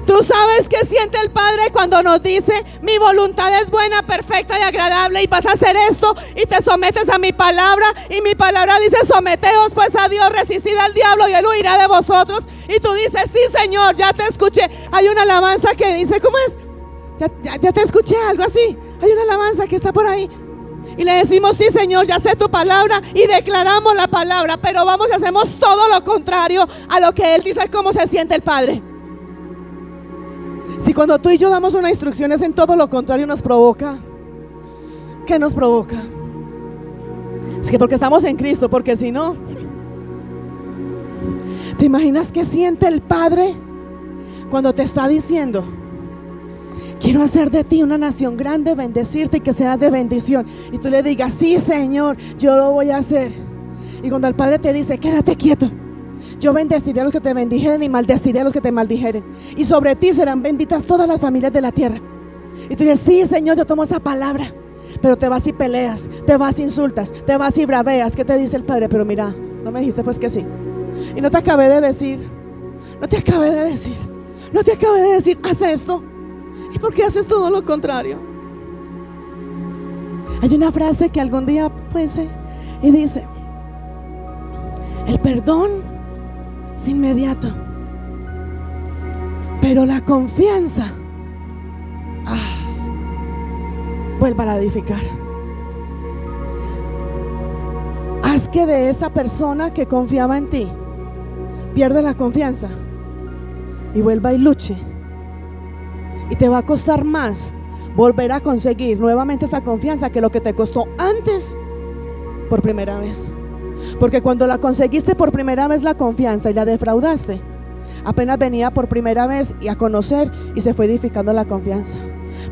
¿Tú sabes qué siente el Padre cuando nos dice: mi voluntad es buena, perfecta y agradable, y vas a hacer esto y te sometes a mi palabra? Y mi palabra dice: someteos pues a Dios, resistid al diablo y él huirá de vosotros. Y tú dices: sí, Señor, ya te escuché. Hay una alabanza que dice, ¿cómo es? Ya te escuché, algo así. Hay una alabanza que está por ahí. Y le decimos: sí, Señor, ya sé tu palabra, y declaramos la palabra, pero vamos y hacemos todo lo contrario a lo que Él dice. ¿Cómo se siente el Padre? Si cuando tú y yo damos unas instrucciones en todo lo contrario nos provoca, ¿qué nos provoca? Es que porque estamos en Cristo, porque si no, ¿te imaginas qué siente el Padre cuando te está diciendo: quiero hacer de ti una nación grande, bendecirte y que seas de bendición? Y tú le digas: sí, Señor, yo lo voy a hacer. Y cuando el Padre te dice: quédate quieto, yo bendeciré a los que te bendijeren y maldeciré a los que te maldijeren, y sobre ti serán benditas todas las familias de la tierra. Y tú dices, sí, Señor, yo tomo esa palabra. Pero te vas y peleas, te vas y insultas, te vas y braveas. ¿Qué te dice el Padre? Pero mira, no me dijiste pues que sí. Y no te acabé de decir, haz esto. ¿Y por qué haces todo lo contrario? Hay una frase que algún día pensé y dice: el perdón es inmediato, pero la confianza vuelva a edificar. Haz que de esa persona que confiaba en ti pierda la confianza y vuelva y luche. Y te va a costar más volver a conseguir nuevamente esa confianza que lo que te costó antes por primera vez. Porque cuando la conseguiste por primera vez la confianza y la defraudaste, apenas venía por primera vez y a conocer y se fue edificando la confianza.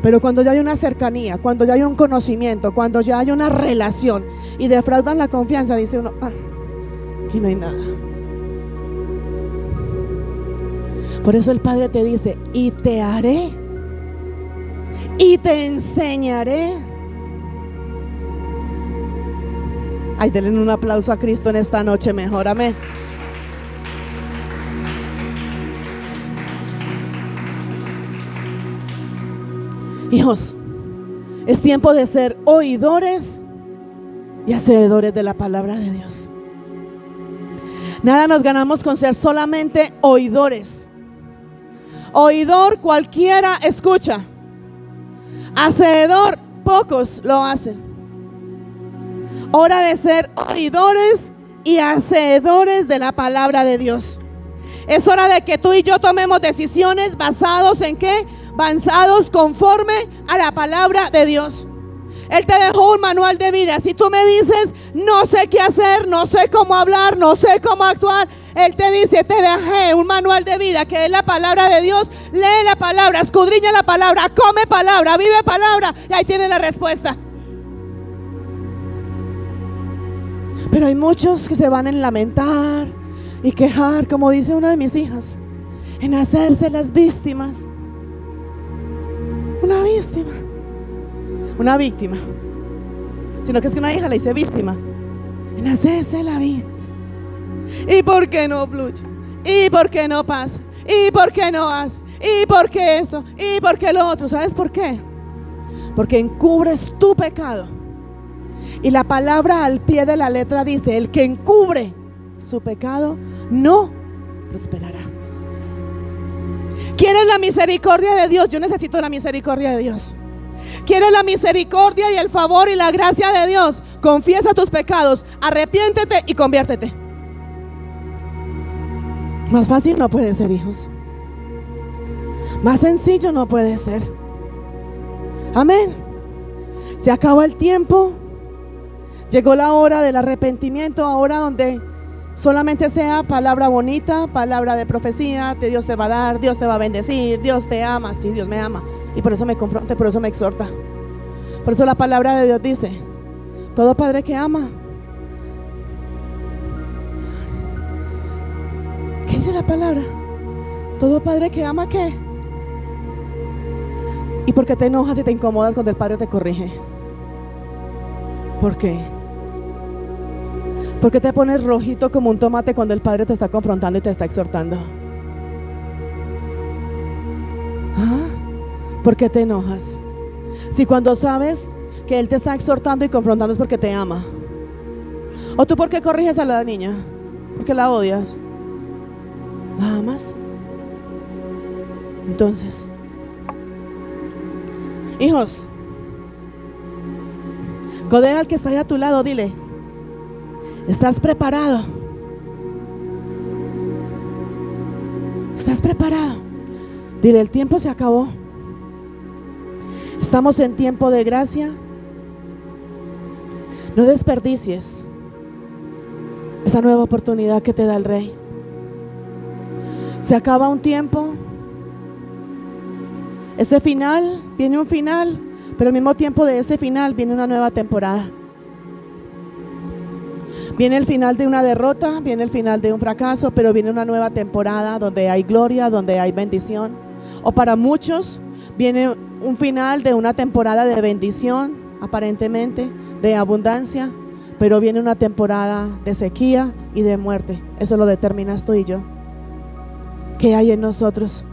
Pero cuando ya hay una cercanía, cuando ya hay un conocimiento, cuando ya hay una relación y defraudan la confianza, dice uno, aquí no hay nada. Por eso el Padre te dice: y te haré y te enseñaré. Ay, denle un aplauso a Cristo en esta noche mejor, amén. Hijos, es tiempo de ser oidores y hacedores de la palabra de Dios. Nada nos ganamos con ser solamente oidores. Oidor cualquiera escucha, hacedor pocos lo hacen. Hora de ser oidores y hacedores de la palabra de Dios. Es hora de que tú y yo tomemos decisiones basados en ¿qué? Basados conforme a la palabra de Dios. Él te dejó un manual de vida. Si tú me dices, no sé qué hacer, no sé cómo hablar, no sé cómo actuar, Él te dice, te dejé un manual de vida que es la palabra de Dios. Lee la palabra, escudriña la palabra, come palabra, vive palabra, y ahí tienes la respuesta. Pero hay muchos que se van en lamentar y quejar, como dice una de mis hijas, en hacerse las víctimas. Una víctima, sino que es que una hija le dice víctima, en hacerse la víctima. ¿Y por qué no fluye? ¿Y por qué no pasa? ¿Y por qué no hace? ¿Y por qué esto? ¿Y por qué lo otro? ¿Sabes por qué? Porque encubres tu pecado. Y la palabra al pie de la letra dice: el que encubre su pecado no prosperará. ¿Quieres la misericordia de Dios? Yo necesito la misericordia de Dios. ¿Quieres la misericordia y el favor y la gracia de Dios? Confiesa tus pecados, arrepiéntete y conviértete. Más fácil no puede ser, hijos. Más sencillo no puede ser. Amén. Se acabó el tiempo. Llegó la hora del arrepentimiento, ahora donde solamente sea palabra bonita, palabra de profecía, que Dios te va a dar, Dios te va a bendecir, Dios te ama, sí, Dios me ama. Y por eso me confronta, por eso me exhorta. Por eso la palabra de Dios dice: todo padre que ama. ¿Qué dice la palabra? Todo padre que ama, ¿qué? ¿Y por qué te enojas y te incomodas cuando el padre te corrige? ¿Por qué? ¿Por qué te pones rojito como un tomate cuando el Padre te está confrontando y te está exhortando? ¿Por qué te enojas? Si cuando sabes que Él te está exhortando y confrontando es porque te ama. ¿O tú por qué corriges a la niña? Porque la odias. ¿La amas? Entonces, hijos, codea al que está ahí a tu lado, dile: ¿estás preparado? ¿Estás preparado? Dile: el tiempo se acabó. Estamos en tiempo de gracia. No desperdicies esa nueva oportunidad que te da el Rey. Se acaba un tiempo. Ese final, viene un final, pero al mismo tiempo de ese final viene una nueva temporada. Viene el final de una derrota, viene el final de un fracaso, pero viene una nueva temporada donde hay gloria, donde hay bendición. O para muchos viene un final de una temporada de bendición, aparentemente, de abundancia, pero viene una temporada de sequía y de muerte. Eso lo determinas tú y yo. ¿Qué hay en nosotros?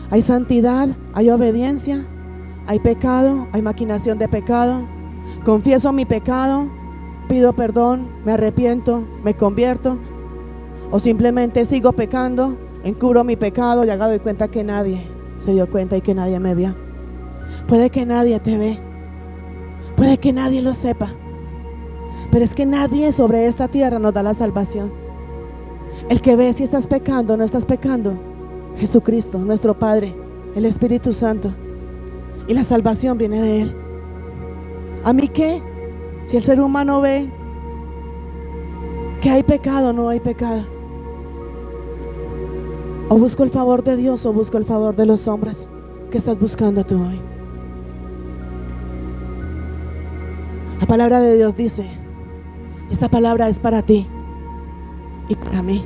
Hay santidad, hay obediencia, hay pecado, hay maquinación de pecado. Confieso mi pecado, pido perdón, me arrepiento, me convierto, o simplemente sigo pecando, encubro mi pecado y hago de cuenta que nadie se dio cuenta y que nadie me vio. Puede que nadie te ve, puede que nadie lo sepa, pero es que nadie sobre esta tierra nos da la salvación. El que ve si estás pecando o no estás pecando, Jesucristo, nuestro Padre, el Espíritu Santo, y la salvación viene de Él. ¿A mí qué? Si el ser humano ve que hay pecado o no hay pecado, o busco el favor de Dios o busco el favor de los hombres. ¿Qué estás buscando tú hoy? La palabra de Dios dice, esta palabra es para ti y para mí.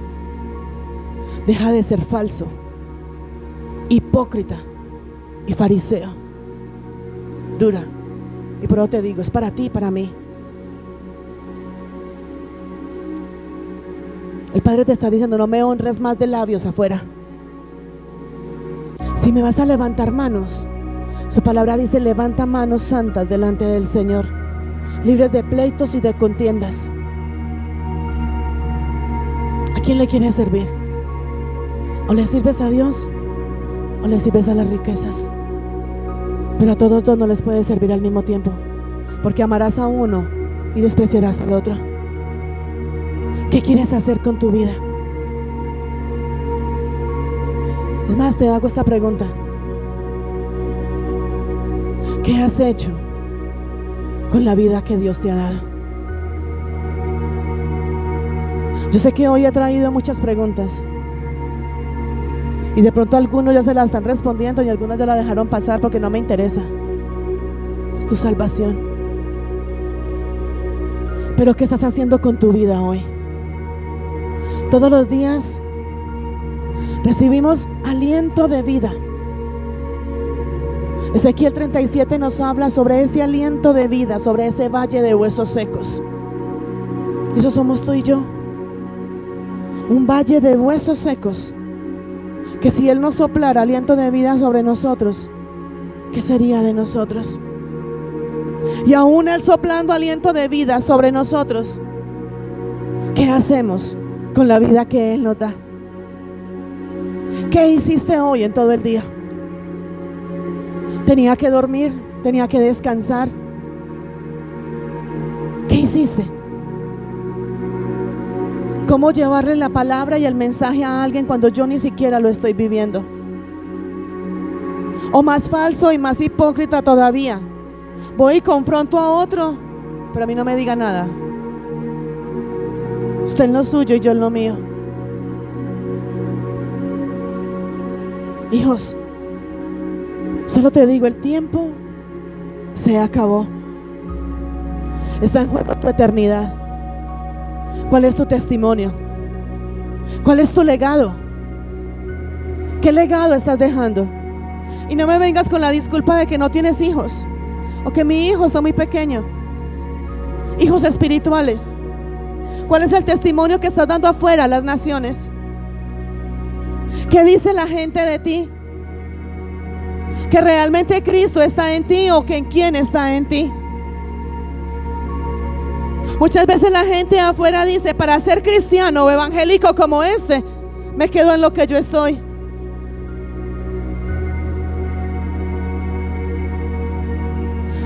Deja de ser falso, hipócrita y fariseo. Dura. Y por eso te digo, es para ti y para mí. El Padre te está diciendo, no me honres más de labios afuera. Si me vas a levantar manos, su palabra dice, levanta manos santas delante del Señor, libres de pleitos y de contiendas. ¿A quién le quieres servir? O le sirves a Dios o le sirves a las riquezas. Pero a todos dos no les puedes servir al mismo tiempo, porque amarás a uno y despreciarás al otro. ¿Qué quieres hacer con tu vida? Es más, te hago esta pregunta: ¿qué has hecho con la vida que Dios te ha dado? Yo sé que hoy he traído muchas preguntas y de pronto algunos ya se las están respondiendo y algunos ya la dejaron pasar porque no me interesa. Es tu salvación. Pero ¿qué estás haciendo con tu vida hoy? Todos los días recibimos aliento de vida. Ezequiel 37 nos habla sobre ese aliento de vida, sobre ese valle de huesos secos. Eso somos tú y yo. Un valle de huesos secos, que si Él nos soplara aliento de vida sobre nosotros, ¿qué sería de nosotros? Y aún Él soplando aliento de vida sobre nosotros, ¿qué hacemos con la vida que Él nos da? ¿Qué hiciste hoy en todo el día? Tenía que dormir, tenía que descansar. ¿Qué hiciste? ¿Cómo llevarle la palabra y el mensaje a alguien cuando yo ni siquiera lo estoy viviendo? O más falso y más hipócrita todavía, voy y confronto a otro, pero a mí no me diga nada. Usted en lo suyo y yo en lo mío. Hijos, solo te digo, el tiempo se acabó. Está en juego tu eternidad. ¿Cuál es tu testimonio? ¿Cuál es tu legado? ¿Qué legado estás dejando? Y no me vengas con la disculpa de que no tienes hijos, o que mi hijo está muy pequeño. Hijos espirituales. ¿Cuál es el testimonio que estás dando afuera a las naciones? ¿Qué dice la gente de ti? ¿Que realmente Cristo está en ti o que en quién está en ti? Muchas veces la gente afuera dice, para ser cristiano o evangélico como este, me quedo en lo que yo estoy.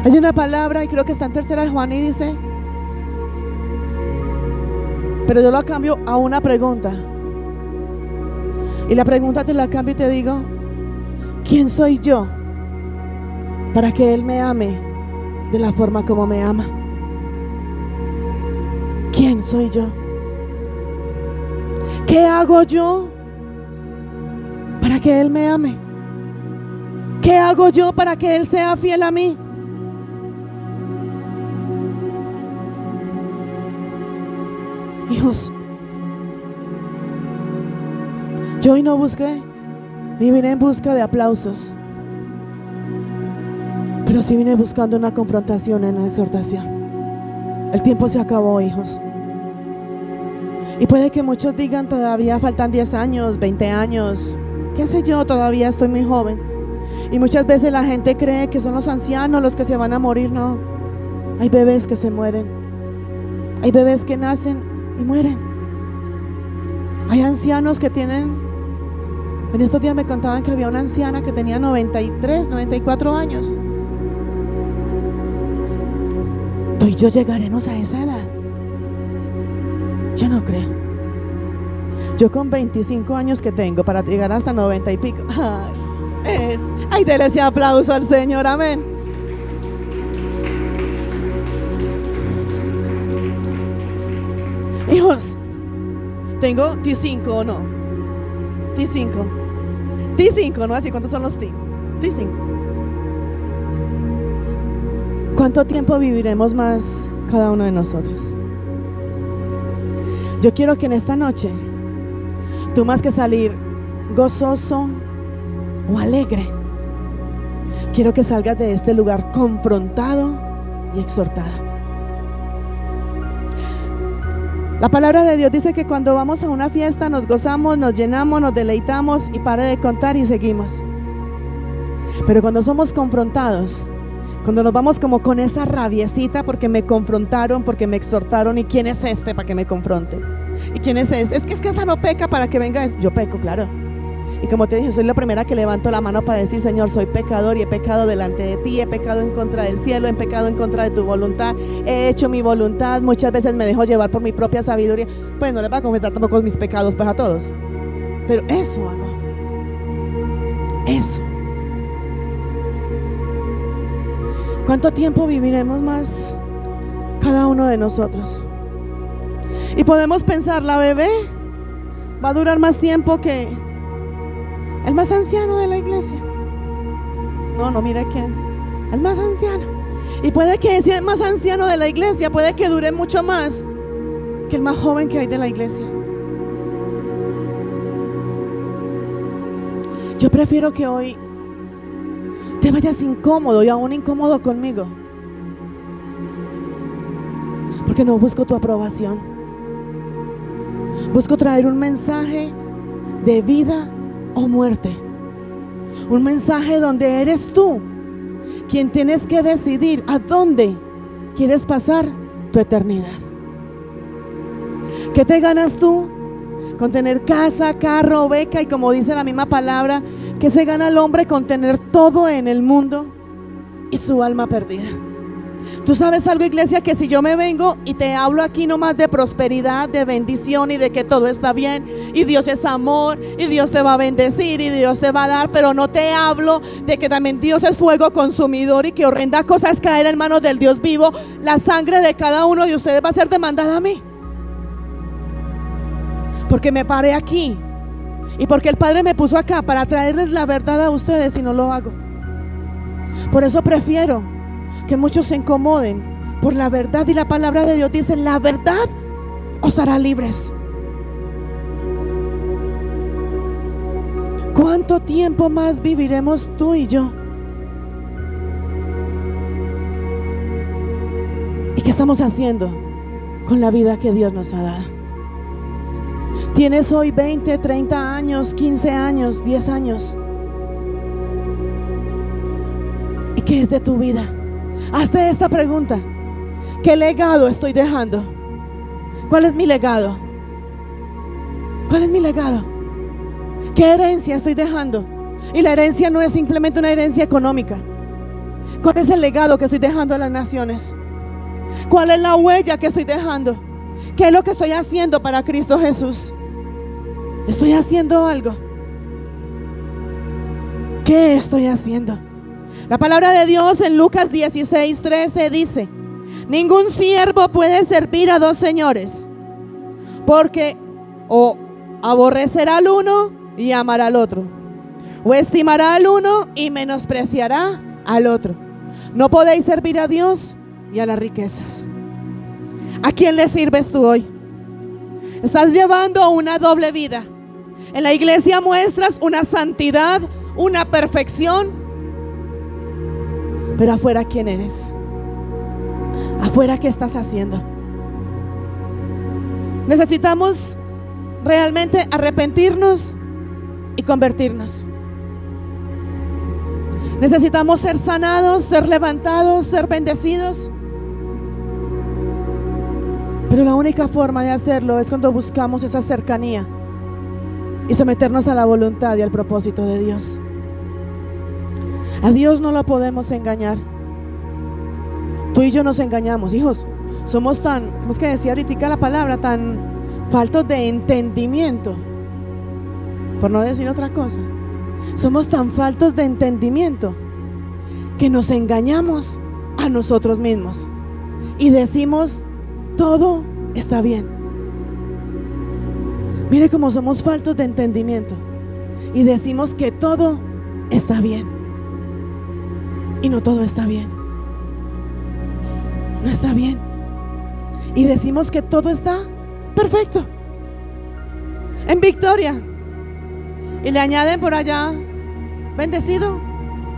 Hay una palabra, y creo que está en 3 Juan, y dice, pero yo lo cambio a una pregunta. Y la pregunta te la cambio y te digo, ¿quién soy yo para que Él me ame de la forma como me ama? ¿Quién soy yo? ¿Qué hago yo para que Él me ame? ¿Qué hago yo para que Él sea fiel a mí? Hijos, yo hoy no busqué, ni vine en busca de aplausos. pero sí vine buscando una confrontación en la exhortación. El tiempo se acabó, hijos. Y puede que muchos digan, todavía faltan 10 años, 20 años, qué sé yo, todavía estoy muy joven. Y muchas veces la gente cree que son los ancianos los que se van a morir. No, hay bebés que se mueren, hay bebés que nacen y mueren. Hay ancianos que tienen, en estos días me contaban que había una anciana que tenía 93, 94 años. ¿Tú y yo llegaremos a esa edad? Yo no creo. Yo con 25 años que tengo para llegar hasta 90 y pico. Ay, dele ese aplauso al Señor, amén. Hijos, tengo T5 o no. T5, ¿no? Así, ¿cuántos son los T5? ¿Cuánto tiempo viviremos más cada uno de nosotros? Yo quiero que en esta noche, tú más que salir gozoso o alegre, quiero que salgas de este lugar confrontado y exhortado. La palabra de Dios dice que cuando vamos a una fiesta nos gozamos, nos llenamos, nos deleitamos y para de contar y seguimos. Pero cuando somos confrontados, cuando nos vamos como con esa rabiecita porque me confrontaron, porque me exhortaron, ¿y quién es este para que me confronte? ¿Y quién es este? Es que esta no peca para que venga. Yo peco, claro. Y como te dije, soy la primera que levanto la mano para decir, Señor, soy pecador y he pecado delante de ti, he pecado en contra del cielo, he pecado en contra de tu voluntad, he hecho mi voluntad, muchas veces me dejo llevar por mi propia sabiduría. Pues no les voy a confesar tampoco mis pecados pues a todos, pero eso hago, eso. ¿Cuánto tiempo viviremos más cada uno de nosotros? Y podemos pensar, la bebé va a durar más tiempo que el más anciano de la iglesia. No, mira quién, el más anciano. Y puede que ese más anciano de la iglesia puede que dure mucho más que el más joven que hay de la iglesia. Yo prefiero que hoy te vayas incómodo y aún incómodo conmigo, porque no busco tu aprobación. Busco traer un mensaje de vida o muerte, un mensaje donde eres tú quien tienes que decidir a dónde quieres pasar tu eternidad. ¿Qué te ganas tú con tener casa, carro, beca? Y como dice la misma palabra, ¿qué se gana el hombre con tener todo en el mundo y su alma perdida? Tú sabes algo, iglesia, que si yo me vengo y te hablo aquí nomás de prosperidad, de bendición y de que todo está bien y Dios es amor y Dios te va a bendecir y Dios te va a dar, pero no te hablo de que también Dios es fuego consumidor y que horrenda cosa es caer en manos del Dios vivo, la sangre de cada uno de ustedes va a ser demandada a mí, porque me paré aquí y porque el Padre me puso acá para traerles la verdad a ustedes y no lo hago. Por eso prefiero que muchos se incomoden por la verdad, y la palabra de Dios dice, la verdad os hará libres. ¿Cuánto tiempo más viviremos tú y yo? ¿Y qué estamos haciendo con la vida que Dios nos ha dado? Tienes hoy 20, 30 años, 15 años, 10 años. ¿Y qué es de tu vida? Hazte esta pregunta: ¿qué legado estoy dejando? ¿Cuál es mi legado? ¿Cuál es mi legado? ¿Qué herencia estoy dejando? Y la herencia no es simplemente una herencia económica. ¿Cuál es el legado que estoy dejando a las naciones? ¿Cuál es la huella que estoy dejando? ¿Qué es lo que estoy haciendo para Cristo Jesús? ¿Estoy haciendo algo? ¿Qué estoy haciendo? La palabra de Dios en Lucas 16:13 dice: ningún siervo puede servir a dos señores, porque o aborrecerá al uno y amará al otro, o estimará al uno y menospreciará al otro. No podéis servir a Dios y a las riquezas. ¿A quién le sirves tú hoy? Estás llevando una doble vida. En la iglesia muestras una santidad, una perfección, Pero afuera, ¿quién eres? Afuera, ¿qué estás haciendo? Necesitamos realmente arrepentirnos y convertirnos. Necesitamos ser sanados, ser levantados, ser bendecidos. Pero la única forma de hacerlo es cuando buscamos esa cercanía y someternos a la voluntad y al propósito de Dios. A Dios no lo podemos engañar. Tú y yo nos engañamos, hijos. Somos tan, ¿cómo es que decía ahorita la palabra? Tan faltos de entendimiento, por no decir otra cosa. Somos tan faltos de entendimiento que nos engañamos a nosotros mismos y decimos: todo está bien. Mire cómo somos faltos de entendimiento y decimos que todo está bien. Y no todo está bien. No está bien. Y decimos que todo está perfecto, en victoria. Y le añaden por allá: bendecido,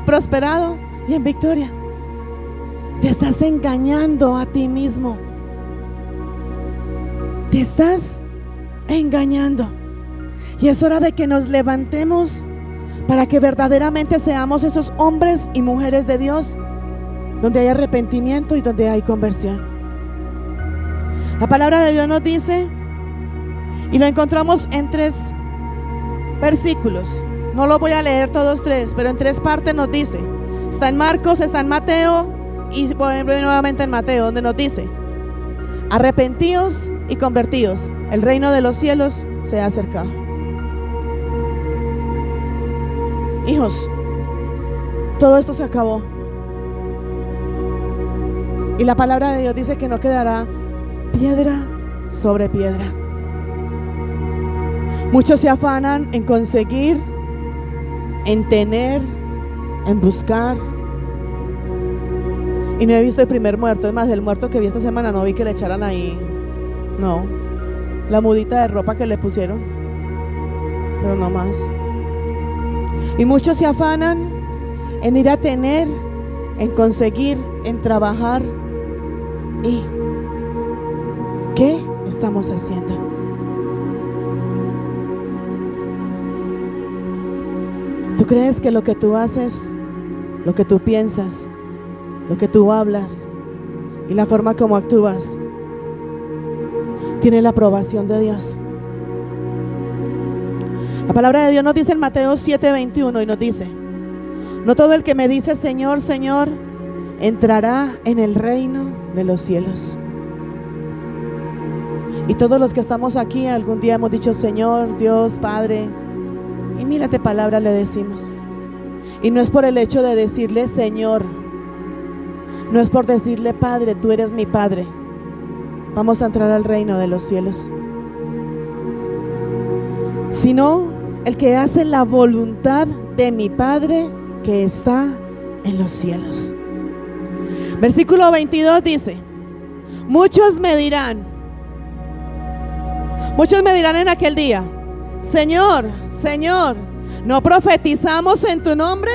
prosperado y en victoria. Te estás engañando a ti mismo. Te estás engañando. Y es hora de que nos levantemos para que verdaderamente seamos esos hombres y mujeres de Dios, donde hay arrepentimiento y donde hay conversión. La palabra de Dios nos dice, y lo encontramos en 3 versículos. No lo voy a leer todos 3, pero en 3 partes nos dice. Está en Marcos, está en Mateo y nuevamente en Mateo, donde nos dice: arrepentíos y convertíos, el reino de los cielos se ha acercado. Hijos, todo esto se acabó. Y la palabra de Dios dice que no quedará piedra sobre piedra. Muchos se afanan en conseguir, en tener, en buscar. Y no he visto el primer muerto. Es más, el muerto que vi esta semana no vi que le echaran ahí. No, la mudita de ropa que le pusieron, pero no más. Y muchos se afanan en ir a tener, en conseguir, en trabajar. ¿Y qué estamos haciendo? ¿Tú crees que lo que tú haces, lo que tú piensas, lo que tú hablas y la forma como actúas tiene la aprobación de Dios? La palabra de Dios nos dice en Mateo 7:21 y nos dice: no todo el que me dice Señor, Señor, entrará en el reino de los cielos. Y todos los que estamos aquí algún día hemos dicho Señor, Dios, Padre, y mírate palabra le decimos. Y no es por el hecho de decirle Señor, no es por decirle Padre, tú eres mi Padre, vamos a entrar al reino de los cielos, sino el que hace la voluntad de mi Padre que está en los cielos. Versículo 22 dice: muchos me dirán en aquel día: Señor, Señor, ¿no profetizamos en tu nombre?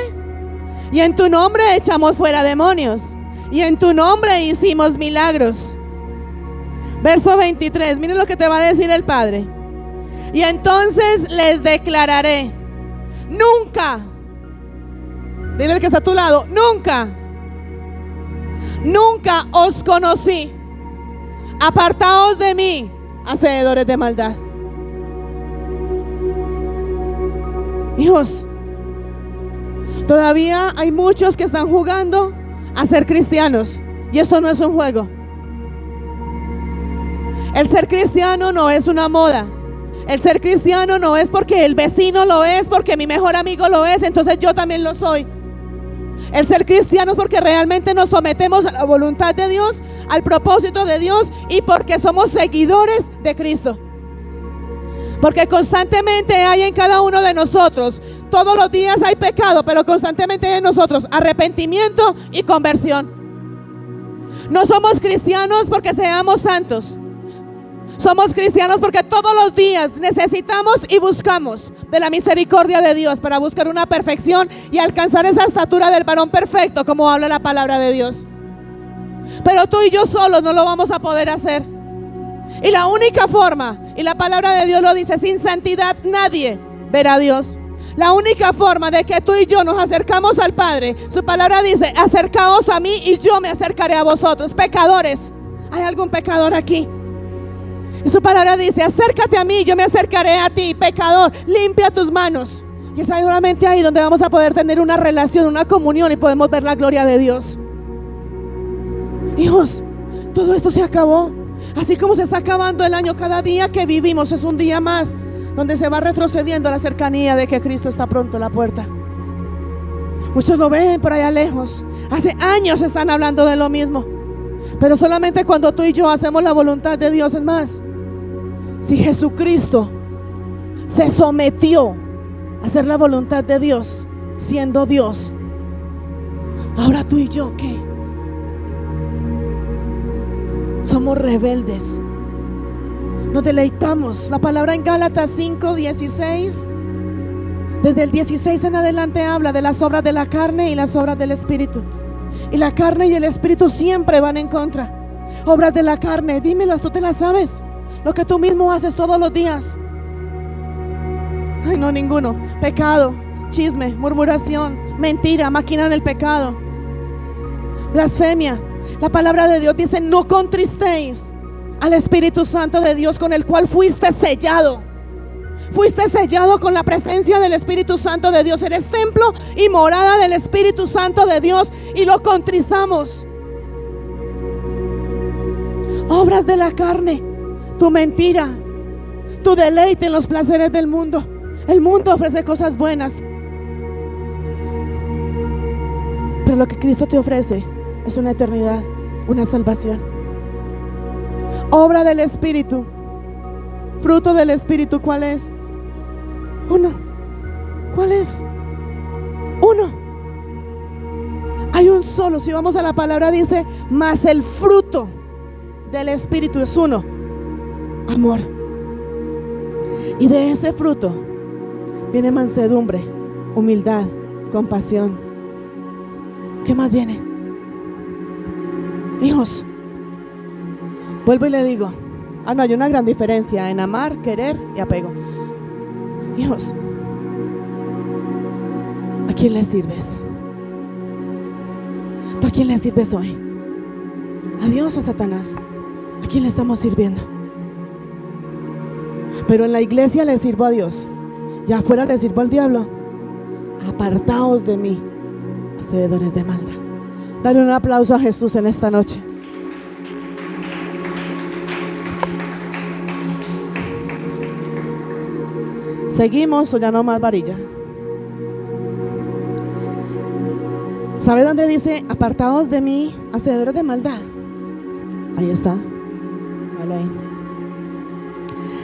Y en tu nombre echamos fuera demonios, y en tu nombre hicimos milagros. Verso 23, miren lo que te va a decir el Padre: y entonces les declararé: nunca, dile al que está a tu lado, nunca os conocí, apartaos de mí, hacedores de maldad. Hijos, todavía hay muchos que están jugando a ser cristianos, y esto no es un juego. El ser cristiano no es una moda. El ser cristiano no es porque el vecino lo es, porque mi mejor amigo lo es, entonces yo también lo soy. El ser cristiano es porque realmente nos sometemos a la voluntad de Dios, al propósito de Dios, y porque somos seguidores de Cristo. Porque constantemente hay en cada uno de nosotros, todos los días hay pecado, pero constantemente hay en nosotros arrepentimiento y conversión. No somos cristianos porque seamos santos. Somos cristianos porque todos los días necesitamos y buscamos de la misericordia de Dios para buscar una perfección y alcanzar esa estatura del varón perfecto, como habla la palabra de Dios. Pero tú y yo solos no lo vamos a poder hacer. Y la única forma, y la palabra de Dios lo dice, sin santidad nadie verá a Dios. La única forma de que tú y yo nos acercamos al Padre, su palabra dice, acercaos a mí y yo me acercaré a vosotros. Pecadores, ¿hay algún pecador aquí? Y su palabra dice, acércate a mí, yo me acercaré a ti. Pecador, limpia tus manos. Y es solamente ahí donde vamos a poder tener una relación, una comunión, y podemos ver la gloria de Dios. Hijos, todo esto se acabó. Así como se está acabando el año, cada día que vivimos es un día más donde se va retrocediendo a la cercanía de que Cristo está pronto a la puerta. Muchos lo ven por allá lejos. Hace años están hablando de lo mismo. Pero solamente cuando tú y yo hacemos la voluntad de Dios. Es más, si Jesucristo se sometió a hacer la voluntad de Dios, siendo Dios, ahora tú y yo, ¿qué? Somos rebeldes. Nos deleitamos. La palabra en Gálatas 5:16, desde el 16 en adelante, habla de las obras de la carne y las obras del Espíritu. Y la carne y el Espíritu siempre van en contra. Obras de la carne, dímelas, tú te las sabes. Lo que tú mismo haces todos los días. Ay, no, ninguno. Pecado, chisme, murmuración, mentira, maquinar el pecado, blasfemia. La palabra de Dios dice, no contristéis al Espíritu Santo de Dios, con el cual fuiste sellado. Fuiste sellado con la presencia del Espíritu Santo de Dios. Eres templo y morada del Espíritu Santo de Dios, y lo contristamos. Obras de la carne, tu mentira, tu deleite en los placeres del mundo. El mundo ofrece cosas buenas, pero lo que Cristo te ofrece es una eternidad, una salvación. Obra del Espíritu, fruto del Espíritu, ¿cuál es? Uno. ¿Cuál es? Uno. Hay un solo. Si vamos a la palabra, dice, mas el fruto del Espíritu es uno: amor. Y de ese fruto viene mansedumbre, humildad, compasión. ¿Qué más viene? Hijos, vuelvo y le digo, no, hay una gran diferencia en amar, querer y apego. Hijos, ¿a quién le sirves? ¿Tú a quién le sirves hoy? ¿A Dios o a Satanás? ¿A quién le estamos sirviendo? Pero en la iglesia le sirvo a Dios, y afuera le sirvo al diablo. Apartaos de mí, hacedores de maldad. Dale un aplauso a Jesús en esta noche. ¿Seguimos o ya no más varilla? ¿Sabe dónde dice apartados de mí, hacedores de maldad? Ahí está. Vale ahí.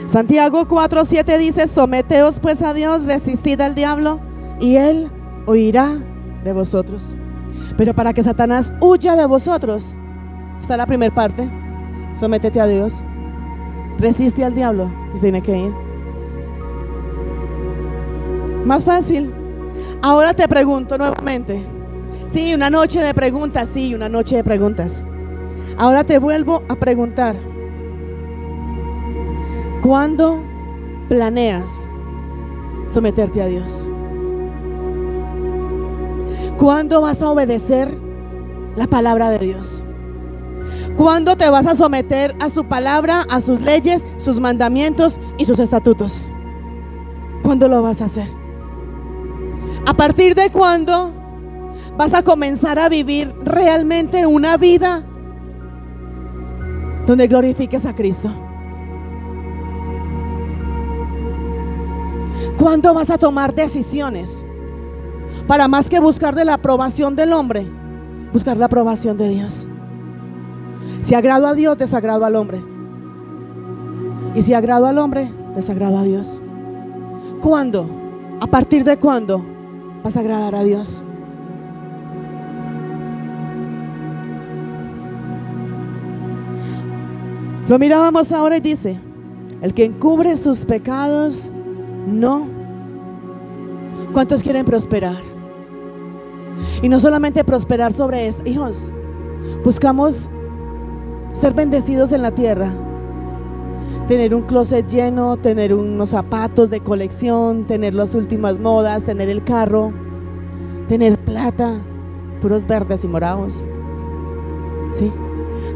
Santiago 4:7 dice, someteos pues a Dios, resistid al diablo y él huirá de vosotros. Pero para que Satanás huya de vosotros, está la primera parte: sométete a Dios, resiste al diablo y tiene que ir. Más fácil. Ahora te pregunto nuevamente. Sí, una noche de preguntas. Sí, una noche de preguntas. Ahora te vuelvo a preguntar: ¿cuándo planeas someterte a Dios? ¿Cuándo vas a obedecer la palabra de Dios? ¿Cuándo te vas a someter a su palabra, a sus leyes, sus mandamientos y sus estatutos? ¿Cuándo lo vas a hacer? ¿A partir de cuándo vas a comenzar a vivir realmente una vida donde glorifiques a Cristo? ¿Cuándo vas a tomar decisiones para, más que buscar de la aprobación del hombre, buscar la aprobación de Dios? Si agrado a Dios, desagrado al hombre. Y si agrado al hombre, desagrado a Dios. ¿Cuándo? ¿A partir de cuándo vas a agradar a Dios? Lo mirábamos ahora y dice: El que encubre sus pecados, no. ¿Cuántos quieren prosperar? Y no solamente prosperar sobre esto, hijos, buscamos ser bendecidos en la tierra, tener un closet lleno, tener unos zapatos de colección, tener las últimas modas, tener el carro, tener plata, puros verdes y morados, ¿sí?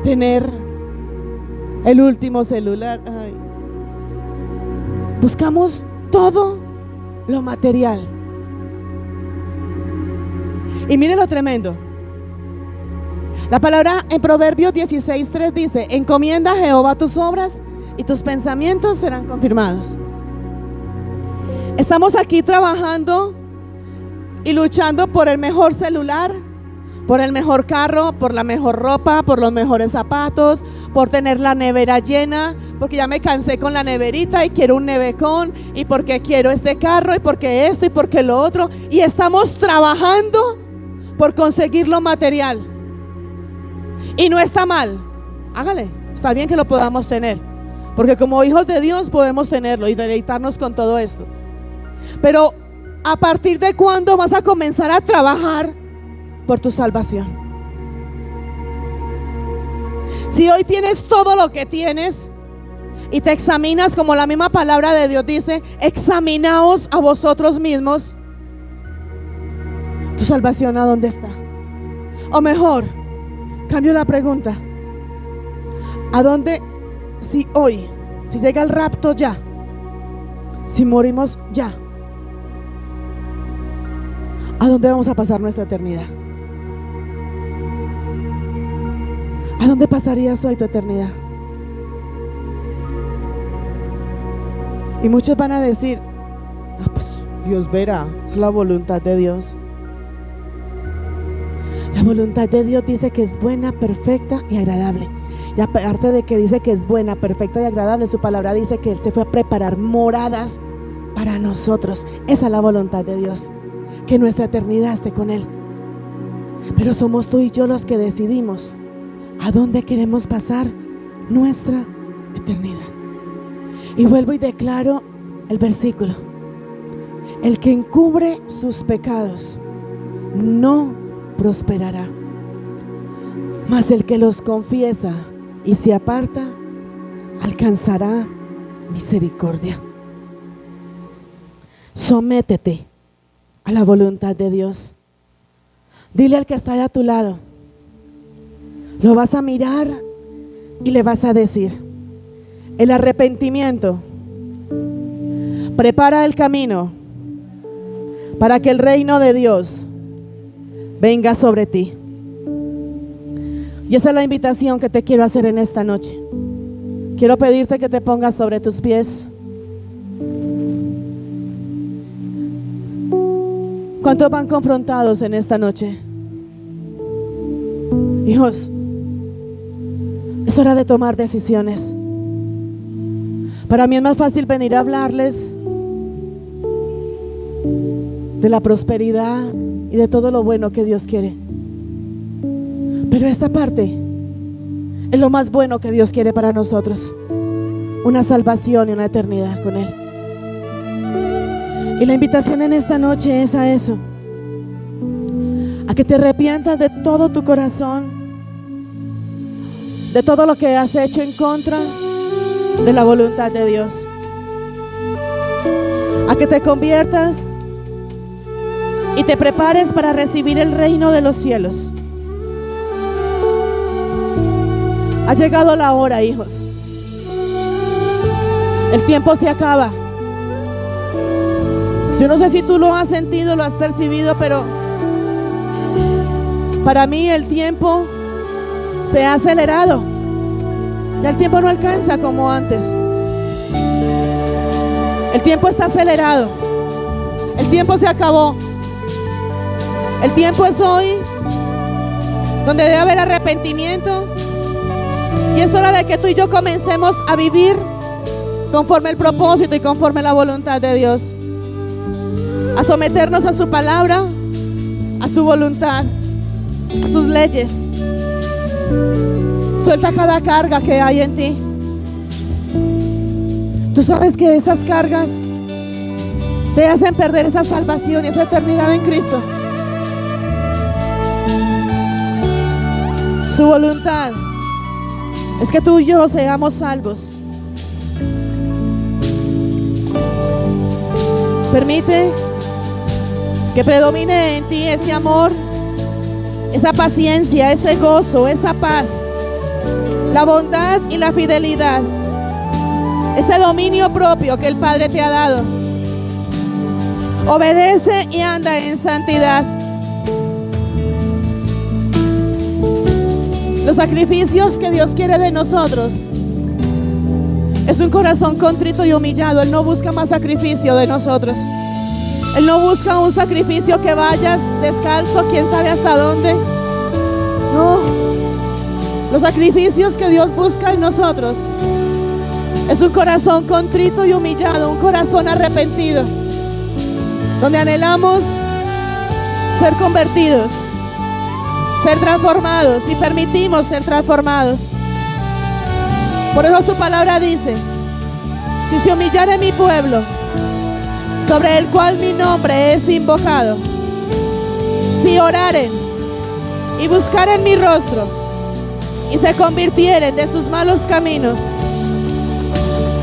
Tener el último celular. Ay. Buscamos todo lo material. Y mire lo tremendo. La palabra en Proverbios 16:3 dice: encomienda a Jehová tus obras y tus pensamientos serán confirmados. Estamos aquí trabajando y luchando por el mejor celular, por el mejor carro, por la mejor ropa, por los mejores zapatos, por tener la nevera llena, porque ya me cansé con la neverita y quiero un nevecón, y porque quiero este carro, y porque esto, y porque lo otro. Y estamos trabajando por conseguir lo material. Y no está mal, hágale, está bien que lo podamos tener, porque como hijos de Dios podemos tenerlo y deleitarnos con todo esto. Pero ¿a partir de cuándo vas a comenzar a trabajar por tu salvación? Si hoy tienes todo lo que tienes y te examinas, como la misma palabra de Dios dice, examinaos a vosotros mismos, ¿tu salvación a dónde está? O mejor, cambio la pregunta: ¿a dónde, si hoy, si llega el rapto ya, si morimos ya, a dónde vamos a pasar nuestra eternidad? ¿A dónde pasarías hoy tu eternidad? Y muchos van a decir: pues Dios verá, es la voluntad de Dios. La voluntad de Dios dice que es buena, perfecta y agradable. Y aparte de que dice que es buena, perfecta y agradable, su palabra dice que Él se fue a preparar moradas para nosotros. Esa es la voluntad de Dios, que nuestra eternidad esté con Él. Pero somos tú y yo los que decidimos a dónde queremos pasar nuestra eternidad. Y vuelvo y declaro el versículo: el que encubre sus pecados no prosperará, mas el que los confiesa y se aparta alcanzará misericordia. Sométete a la voluntad de Dios. Dile al que está ahí a tu lado, lo vas a mirar y le vas a decir: el arrepentimiento prepara el camino para que el reino de Dios venga sobre ti. Y esa es la invitación que te quiero hacer en esta noche. Quiero pedirte que te pongas sobre tus pies. ¿Cuántos van confrontados en esta noche? Hijos, es hora de tomar decisiones. Para mí es más fácil venir a hablarles de la prosperidad y de todo lo bueno que Dios quiere. Pero esta parte es lo más bueno que Dios quiere para nosotros: una salvación y una eternidad con Él. Y la invitación en esta noche es a eso, a que te arrepientas de todo tu corazón, de todo lo que has hecho en contra de la voluntad de Dios, a que te conviertas y te prepares para recibir el reino de los cielos. Ha llegado la hora, hijos. El tiempo se acaba. Yo no sé si tú lo has sentido, lo has percibido, pero para mí el tiempo se ha acelerado. Ya el tiempo no alcanza como antes. El tiempo está acelerado. El tiempo se acabó. El tiempo es hoy, donde debe haber arrepentimiento. Y es hora de que tú y yo comencemos a vivir conforme el propósito y conforme la voluntad de Dios, a someternos a su palabra, a su voluntad, a sus leyes. Suelta cada carga que hay en ti. Tú sabes que esas cargas te hacen perder esa salvación y esa eternidad en Cristo. Su voluntad es que tú y yo seamos salvos. Permite que predomine en ti ese amor, esa paciencia, ese gozo, esa paz, la bondad y la fidelidad, ese dominio propio que el Padre te ha dado. Obedece y anda en santidad. Los sacrificios que Dios quiere de nosotros es un corazón contrito y humillado. Él no busca más sacrificio de nosotros. Él no busca un sacrificio que vayas descalzo, quién sabe hasta dónde. No. Los sacrificios que Dios busca en nosotros es un corazón contrito y humillado, un corazón arrepentido, donde anhelamos ser convertidos, ser transformados y permitimos ser transformados. Por eso su palabra dice: si se humillare mi pueblo, sobre el cual mi nombre es invocado, si oraren y buscaren mi rostro y se convirtieren de sus malos caminos,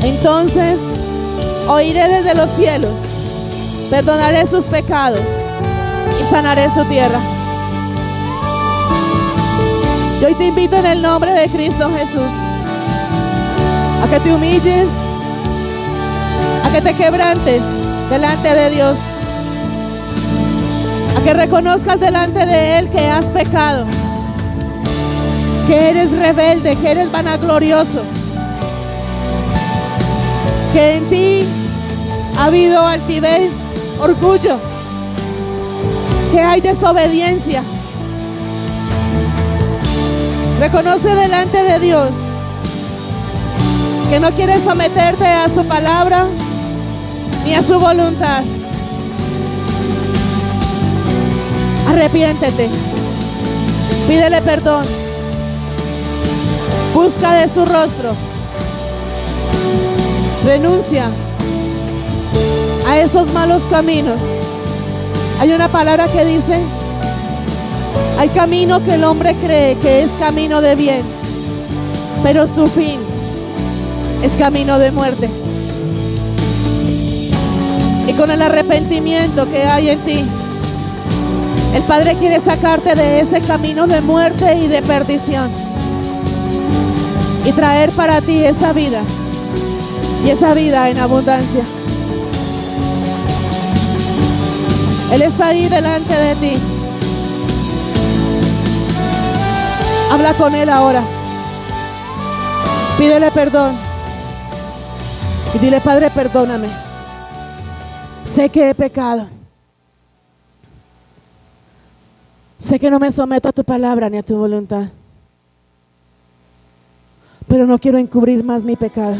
entonces oiré desde los cielos, perdonaré sus pecados y sanaré su tierra. Y hoy te invito en el nombre de Cristo Jesús a que te humilles, a que te quebrantes delante de Dios, a que reconozcas delante de Él que has pecado, que eres rebelde, que eres vanaglorioso, que en ti ha habido altivez, orgullo, que hay desobediencia. Reconoce delante de Dios que no quieres someterte a su palabra ni a su voluntad. Arrepiéntete, pídele perdón, busca de su rostro, renuncia a esos malos caminos. Hay una palabra que dice: hay camino que el hombre cree que es camino de bien, pero su fin es camino de muerte. Y con el arrepentimiento que hay en ti, el Padre quiere sacarte de ese camino de muerte y de perdición y traer para ti esa vida, y esa vida en abundancia. Él está ahí delante de ti. Habla con Él ahora. Pídele perdón y dile: Padre, perdóname. Sé que he pecado. Sé que no me someto a tu palabra ni a tu voluntad, pero no quiero encubrir más mi pecado.